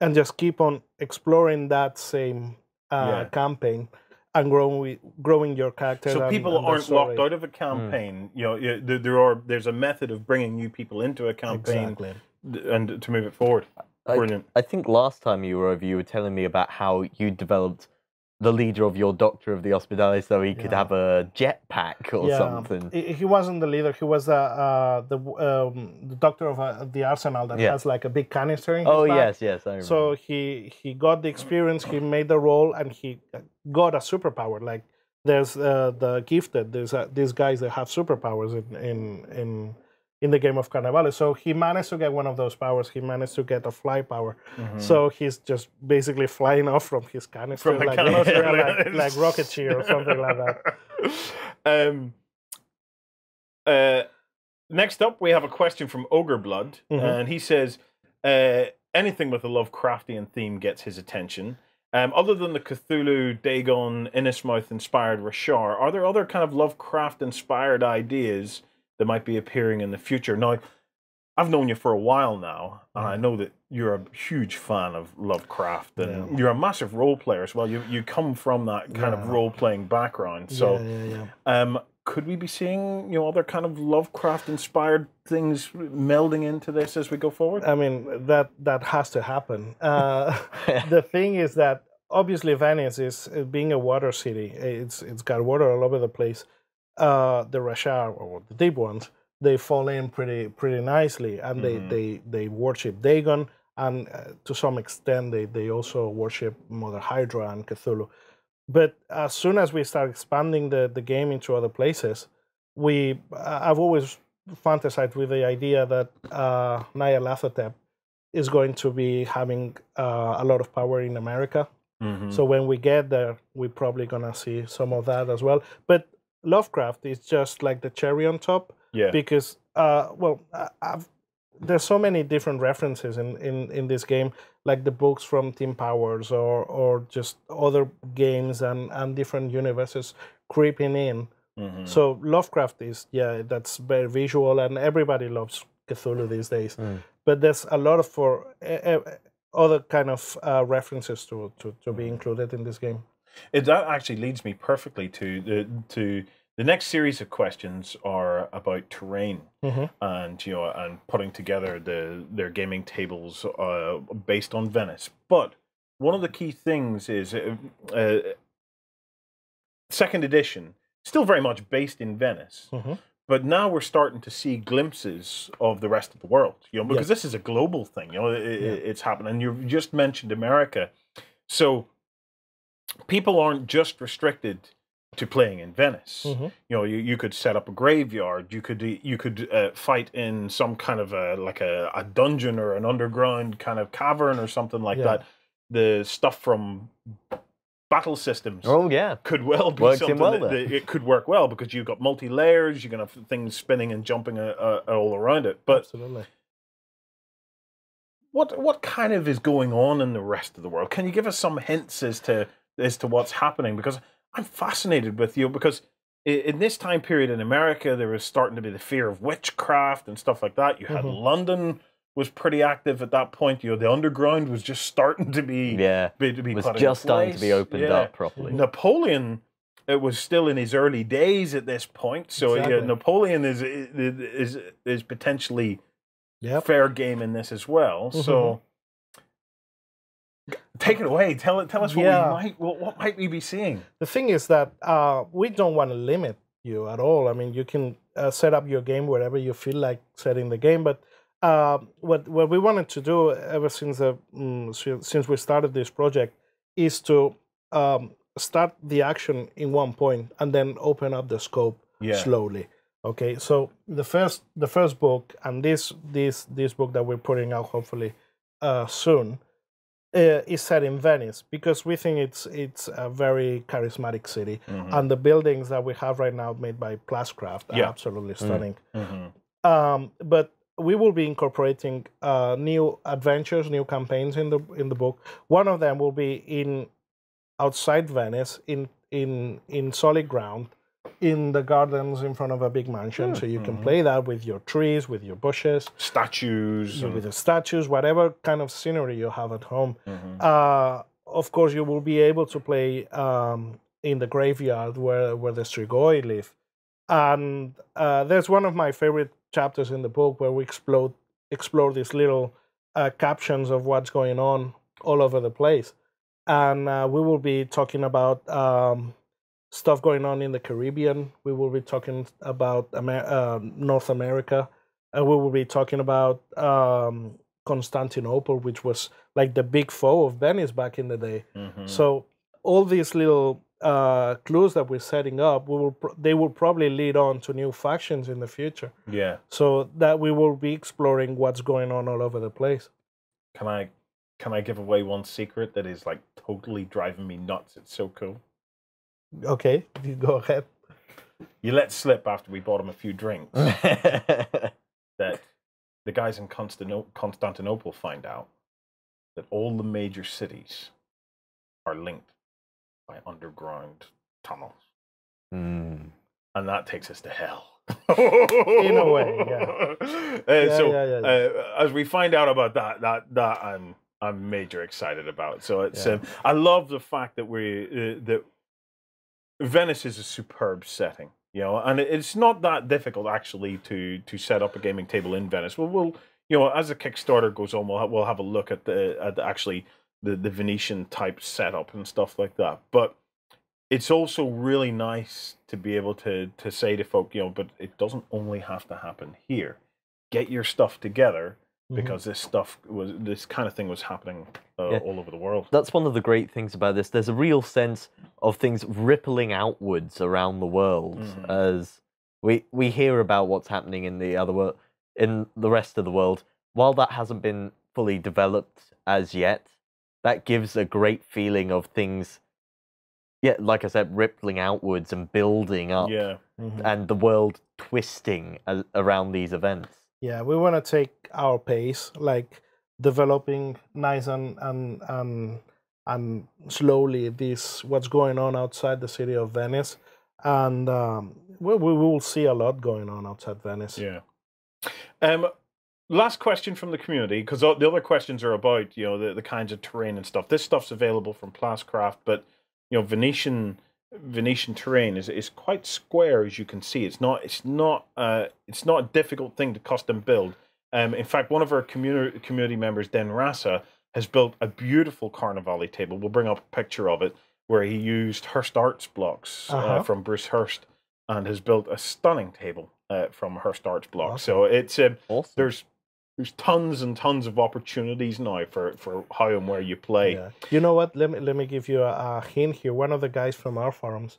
and just keep on exploring that same campaign and growing your character. So people aren't locked out of a campaign. There's a method of bringing new people into a campaign and to move it forward. Brilliant. I think last time you were over, you were telling me about how you developed the leader of your Doctor of the Hospitalis so he could have a jetpack or something. He wasn't the leader. He was the Doctor of the Arsenal that has like a big canister in his back. Yes, I remember. So he got the experience, he made the role, and he got a superpower. Like there's the Gifted. There's these guys that have superpowers in the game of Carnevale. So he managed to get one of those powers. He managed to get a fly power. So he's just basically flying off from his canister, like Rocketeer or something like that. Next up, we have a question from Ogre Blood, and he says, anything with a Lovecraftian theme gets his attention. Other than the Cthulhu, Dagon, Innismouth-inspired Rashar, are there other kind of Lovecraft-inspired ideas that might be appearing in the future? Now, I've known you for a while now, and I know that you're a huge fan of Lovecraft, and you're a massive role player as well. You come from that kind of role playing background, so could we be seeing other kind of Lovecraft inspired things melding into this as we go forward? I mean, that has to happen. The thing is that obviously Venice is being a water city. It's got water all over the place. The Rashar, or the deep ones, they fall in pretty nicely, and they worship Dagon, and to some extent they also worship Mother Hydra and Cthulhu. But as soon as we start expanding the game into other places, I've always fantasized with the idea that Nyarlathotep is going to be having a lot of power in America. So when we get there, we're probably gonna see some of that as well. But Lovecraft is just like the cherry on top. Yeah. Because there's so many different references in this game, like the books from Tim Powers or just other games and different universes creeping in. So Lovecraft that's very visual, and everybody loves Cthulhu these days. But there's a lot of other kind of references to be included in this game. That actually leads me perfectly to the next series of questions are about terrain and and putting together their gaming tables based on Venice. But one of the key things is second edition, still very much based in Venice. But now we're starting to see glimpses of the rest of the world, because this is a global thing. It's happening. You just mentioned America, so people aren't just restricted to playing in Venice. You could set up a graveyard. You could fight in some kind of a dungeon or an underground kind of cavern or something like that. The stuff from battle systems could well be something that it could work well, because you've got multi-layers, you're going to have things spinning and jumping all around it. But absolutely. What kind of is going on in the rest of the world? Can you give us some hints as to what's happening? Because I'm fascinated with you, because in this time period in America, there was starting to be the fear of witchcraft and stuff like that. You had London was pretty active at that point. The underground was just starting to be was just starting to be opened up properly. Napoleon, it was still in his early days at this point. So Napoleon is potentially fair game in this as well. So take it away. Tell us what might we be seeing. The thing is that we don't want to limit you at all. I mean, you can set up your game wherever you feel like setting the game. But what we wanted to do ever since we started this project is to start the action in one point and then open up the scope slowly. Okay, so the first book, and this book that we're putting out hopefully soon, is set in Venice, because we think it's a very charismatic city, and the buildings that we have right now made by Plascraft are absolutely stunning. But we will be incorporating new adventures, new campaigns in the book. One of them will be outside Venice, in solid ground, in the gardens in front of a big mansion, so you can play that with your trees, with your bushes, statues, with the statues, whatever kind of scenery you have at home. Of course, you will be able to play in the graveyard where the Strigoi live, and there's one of my favorite chapters in the book where we explore these little captions of what's going on all over the place, and we will be talking about stuff going on in the Caribbean. We will be talking about North America, and we will be talking about Constantinople, which was like the big foe of Venice back in the day. So all these little clues that we're setting up, they will probably lead on to new factions in the future. Yeah. So that we will be exploring what's going on all over the place. Can I give away one secret that is like totally driving me nuts? It's so cool. Okay, you go ahead. You let slip after we bought him a few drinks that the guys in Constantinople find out that all the major cities are linked by underground tunnels. And that takes us to hell. In a way, yeah. As we find out about that I'm major excited about. So it's I love the fact that that Venice is a superb setting, you know, and it's not that difficult actually to set up a gaming table in Venice. We'll you know, as the Kickstarter goes on, we'll have a look at the Venetian type setup and stuff like that. But it's also really nice to be able to say to folk, you know, but it doesn't only have to happen here. Get your stuff together, because this kind of thing was happening all over the world. That's one of the great things about this. There's a real sense of things rippling outwards around the world as we hear about what's happening in the rest of the world. While that hasn't been fully developed as yet, that gives a great feeling of things. Yeah, like I said, rippling outwards and building up, and the world twisting around these events. Yeah, we want to take our pace, like developing nice and slowly what's going on outside the city of Venice, and we will see a lot going on outside Venice. Yeah. Last question from the community, because the other questions are about, you know, the kinds of terrain and stuff. This stuff's available from Plascraft, but you know, Venetian terrain is quite square, as you can see. It's not a difficult thing to custom build. In fact, one of our community members, Den Rasa, has built a beautiful Carnevale table. We'll bring up a picture of it, where he used Hearst Arts blocks from Bruce Hearst, and has built a stunning table from Hearst Arts blocks. So it's awesome. There's tons and tons of opportunities now for how and where you play. Yeah. You know what? Let me give you a hint here. One of the guys from our forums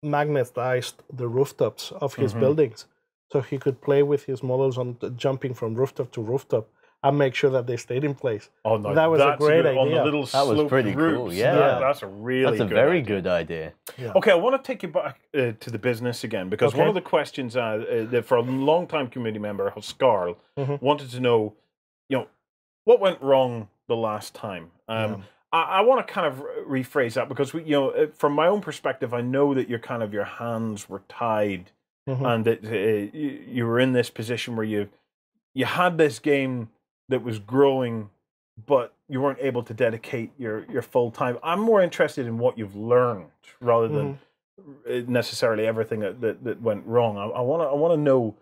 magnetized the rooftops of his buildings, so he could play with his models on jumping from rooftop to rooftop and make sure that they stayed in place. Oh no, that was a great idea. On the little that was pretty cool. Yeah, that's a very good idea. Yeah. Okay, I want to take you back to the business again, because one of the questions that for a long-time community member, Hoskarl, wanted to know, you know, what went wrong the last time. I want to kind of rephrase that, because you know, from my own perspective, I know that your hands were tied, and that you were in this position where you had this game that was growing, but you weren't able to dedicate your full time. I'm more interested in what you've learned rather than necessarily everything that went wrong. I want to know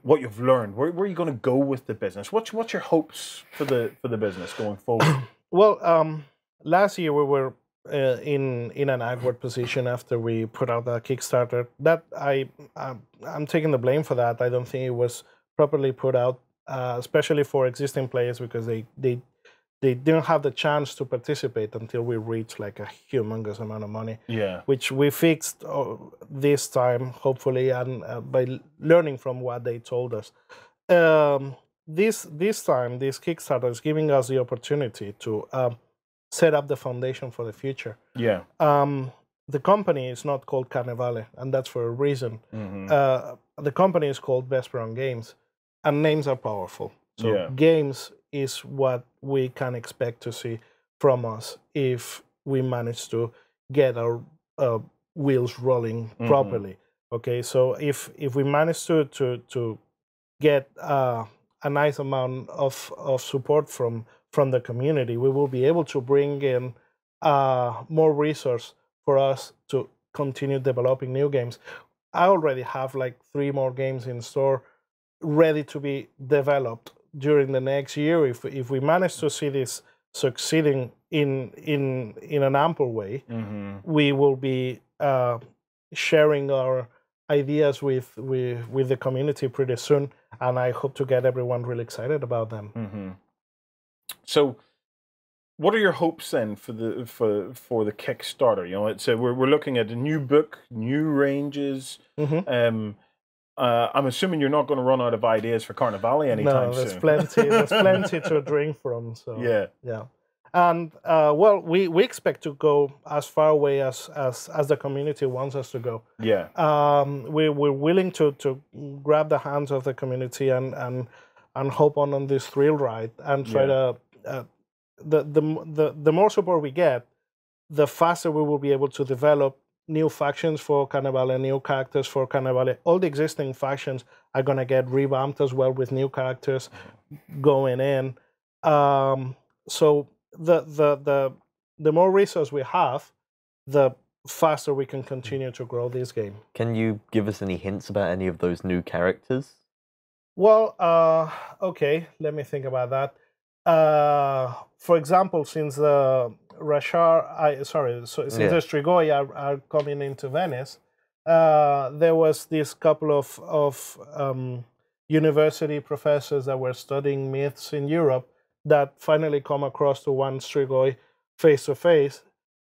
what you've learned. Where are you going to go with the business? What's your hopes for the business going forward? Well, last year we were in an awkward position after we put out the Kickstarter. That I'm taking the blame for that. I don't think it was properly put out, especially for existing players, because they didn't have the chance to participate until we reached like a humongous amount of money. Yeah, which we fixed this time, hopefully, and by learning from what they told us. This time, this Kickstarter is giving us the opportunity to set up the foundation for the future. Yeah. The company is not called Carnevale, and that's for a reason. The company is called Vesper-On Games, and names are powerful. So games is what we can expect to see from us if we manage to get our wheels rolling properly. Okay, so if we manage to get a nice amount of support from the community, we will be able to bring in more resource for us to continue developing new games. I already have like 3 more games in store ready to be developed during the next year. If we manage to see this succeeding in an ample way, we will be sharing our ideas with the community pretty soon, and I hope to get everyone really excited about them. So, what are your hopes then for the Kickstarter? You know, it's we're looking at a new book, new ranges. I'm assuming you're not going to run out of ideas for Carnevale anytime soon. There's plenty to drink from. So yeah. And well, we expect to go as far away as the community wants us to go. Yeah. We're willing to grab the hands of the community and hop on this thrill ride and try to. The more support we get, the faster we will be able to develop new factions for Carnevale, new characters for Carnevale. All the existing factions are going to get revamped as well with new characters going in. So the more resources we have, the faster we can continue to grow this game. Can you give us any hints about any of those new characters? Well, okay, let me think about that. For example, since the since the Strigoi are coming into Venice, there was this couple of university professors that were studying myths in Europe that finally come across to one Strigoi face to face,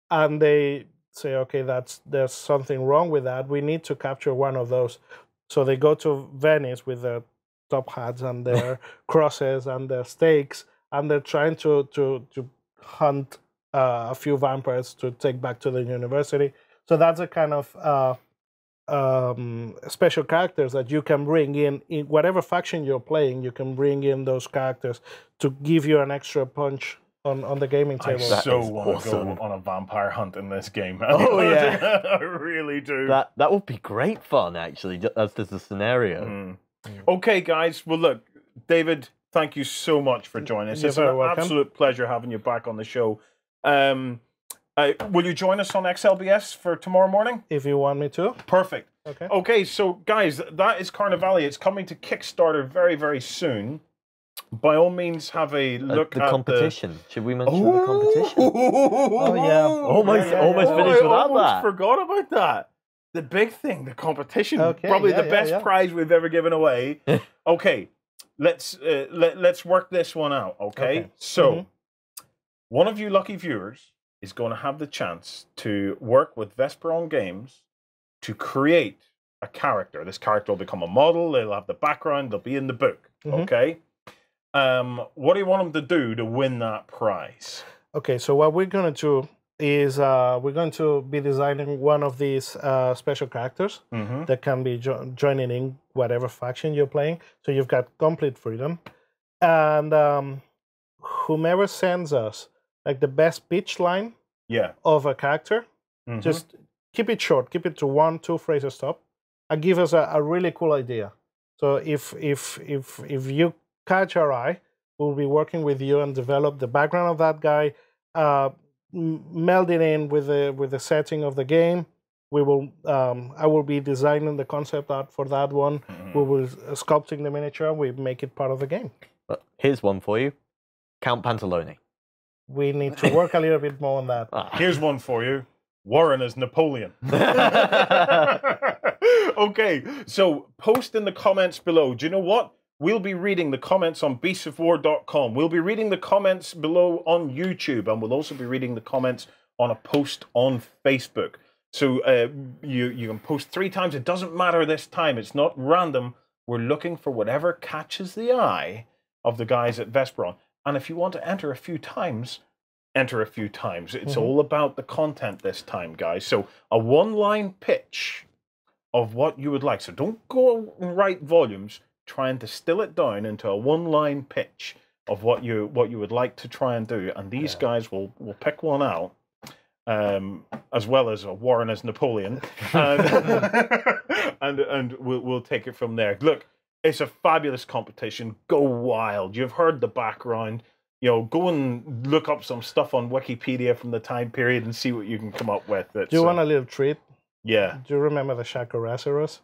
and they say, okay, there's something wrong with that. We need to capture one of those. So they go to Venice with their top hats and their crosses and their stakes, and they're trying to hunt a few vampires to take back to the university. So that's a kind of special characters that you can bring in whatever faction you're playing. You can bring in those characters to give you an extra punch on the gaming table. I so want to go on a vampire hunt in this game. Oh yeah, I really do. That would be great fun, actually, as there's a scenario. Okay, guys. Well, look, David, thank you so much for joining us. It's an absolute pleasure having you back on the show. Will you join us on XLBS for tomorrow morning? If you want me to. Perfect. Okay. Okay, so guys, that is Carnevale. It's coming to Kickstarter very, very soon. By all means, have a look the at competition. Should we mention the competition? Oh yeah, almost finished I without almost that. forgot about that. The big thing, the competition, Okay, probably yeah, the best prize we've ever given away. Okay, let's work this one out. Okay, so one of you lucky viewers is going to have the chance to work with Vesper-On Games to create a character. This character will become a model. They'll have the background. They'll be in the book. Okay. What do you want them to do to win that prize? Okay, so what we're going to do is we're going to be designing one of these special characters that can be joining in whatever faction you're playing. So you've got complete freedom. And whomever sends us like the best pitch line of a character, just keep it short, keep it to 1-2 phrases top, and give us a really cool idea. So if you catch our eye, we'll be working with you and develop the background of that guy, meld it in with the setting of the game. We will I will be designing the concept art for that one. We will sculpting the miniature. We make it part of the game. Here's one for you, Count Pantalone. We need to work a little bit more on that. Here's one for you, Warren as Napoleon. Okay, so post in the comments below. Do you know what? We'll be reading the comments on beastsofwar.com. We'll be reading the comments below on YouTube, and we'll also be reading the comments on a post on Facebook. So you can post 3 times. It doesn't matter this time. It's not random. We're looking for whatever catches the eye of the guys at Vesper-On. And if you want to enter a few times, enter a few times. It's all about the content this time, guys. So a 1-line pitch of what you would like. So don't go and write volumes. Try and distill it down into a 1-line pitch of what you would like to try and do. And these guys will pick one out. As well as a Warren as Napoleon, and we'll take it from there. Look, it's a fabulous competition. Go wild. You've heard the background. You know, go and look up some stuff on Wikipedia from the time period and see what you can come up with. Do you want a little treat? Yeah. Do you remember the Sharkarosaurus?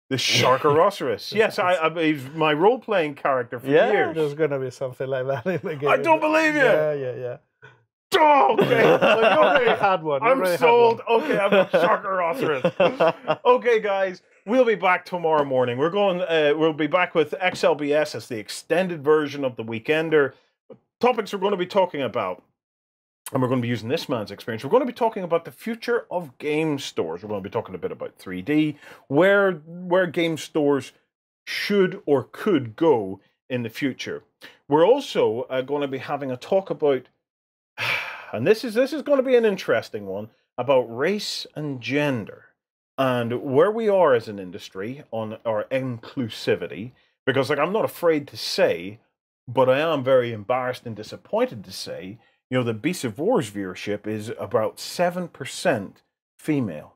The Sharkarosaurus. Yes, he's my role-playing character for years. There's going to be something like that in the game. I don't believe you. Yeah. Oh, okay. You already had one. I'm sold. Okay, I've got Sharkarosaurus. Okay, guys, we'll be back tomorrow morning. We'll be back with XLBS as the extended version of the Weekender. Topics we're going to be talking about, and we're going to be using this man's experience. We're going to be talking about the future of game stores. We're going to be talking a bit about 3D, where game stores should or could go in the future. We're also going to be having a talk about, and this is going to be an interesting one, about race and gender and where we are as an industry on our inclusivity. Because, like, I'm not afraid to say, but I am very embarrassed and disappointed to say, you know, the Beasts of War's viewership is about 7% female.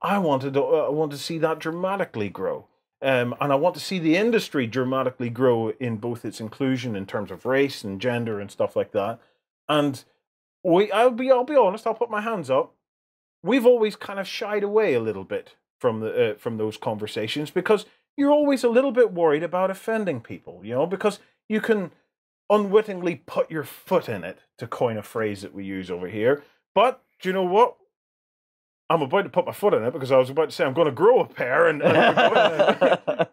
I want to see that dramatically grow. And I want to see the industry dramatically grow in both its inclusion in terms of race and gender and stuff like that. And I'll be honest, I'll put my hands up. We've always kind of shied away a little bit from those conversations because you're always a little bit worried about offending people, because you can unwittingly put your foot in it, to coin a phrase that we use over here. But do you know what? I'm about to put my foot in it because I was about to say I'm going to grow a pair,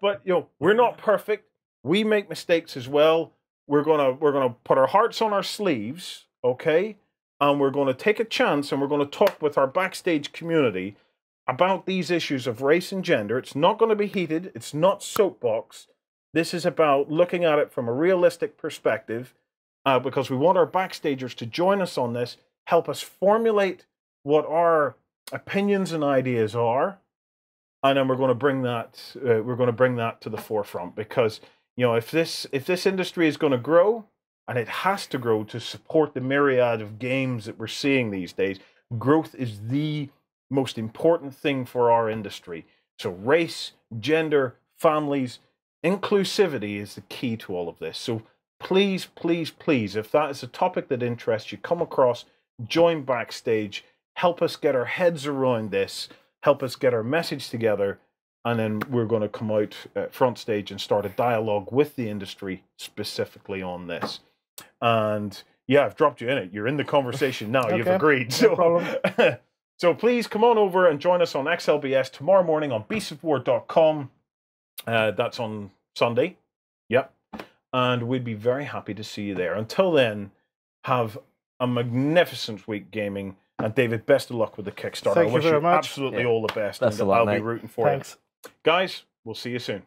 but we're not perfect. We make mistakes as well. We're gonna put our hearts on our sleeves, okay? And we're going to take a chance and we're going to talk with our backstage community about these issues of race and gender. It's not going to be heated. It's not soapbox. This is about looking at it from a realistic perspective because we want our backstagers to join us on this, help us formulate what our opinions and ideas are, and then we're going to bring that to the forefront because if this industry is going to grow, and it has to grow to support the myriad of games that we're seeing these days. Growth is the most important thing for our industry. So race, gender, families, inclusivity is the key to all of this. So please, please, please, if that is a topic that interests you, come across, join Backstage, help us get our heads around this, help us get our message together, and then we're going to come out front stage and start a dialogue with the industry specifically on this. And yeah, I've dropped you in it. You're in the conversation now. Okay. You've agreed. So, no problem. So please come on over and join us on XLBS tomorrow morning on beastofwar.com. That's on Sunday. Yep. And we'd be very happy to see you there. Until then, have a magnificent week gaming. And David, best of luck with the Kickstarter. Thank you very much. Absolutely all the best. Best and of luck, I'll mate. be rooting for Thanks. you. Guys, we'll see you soon.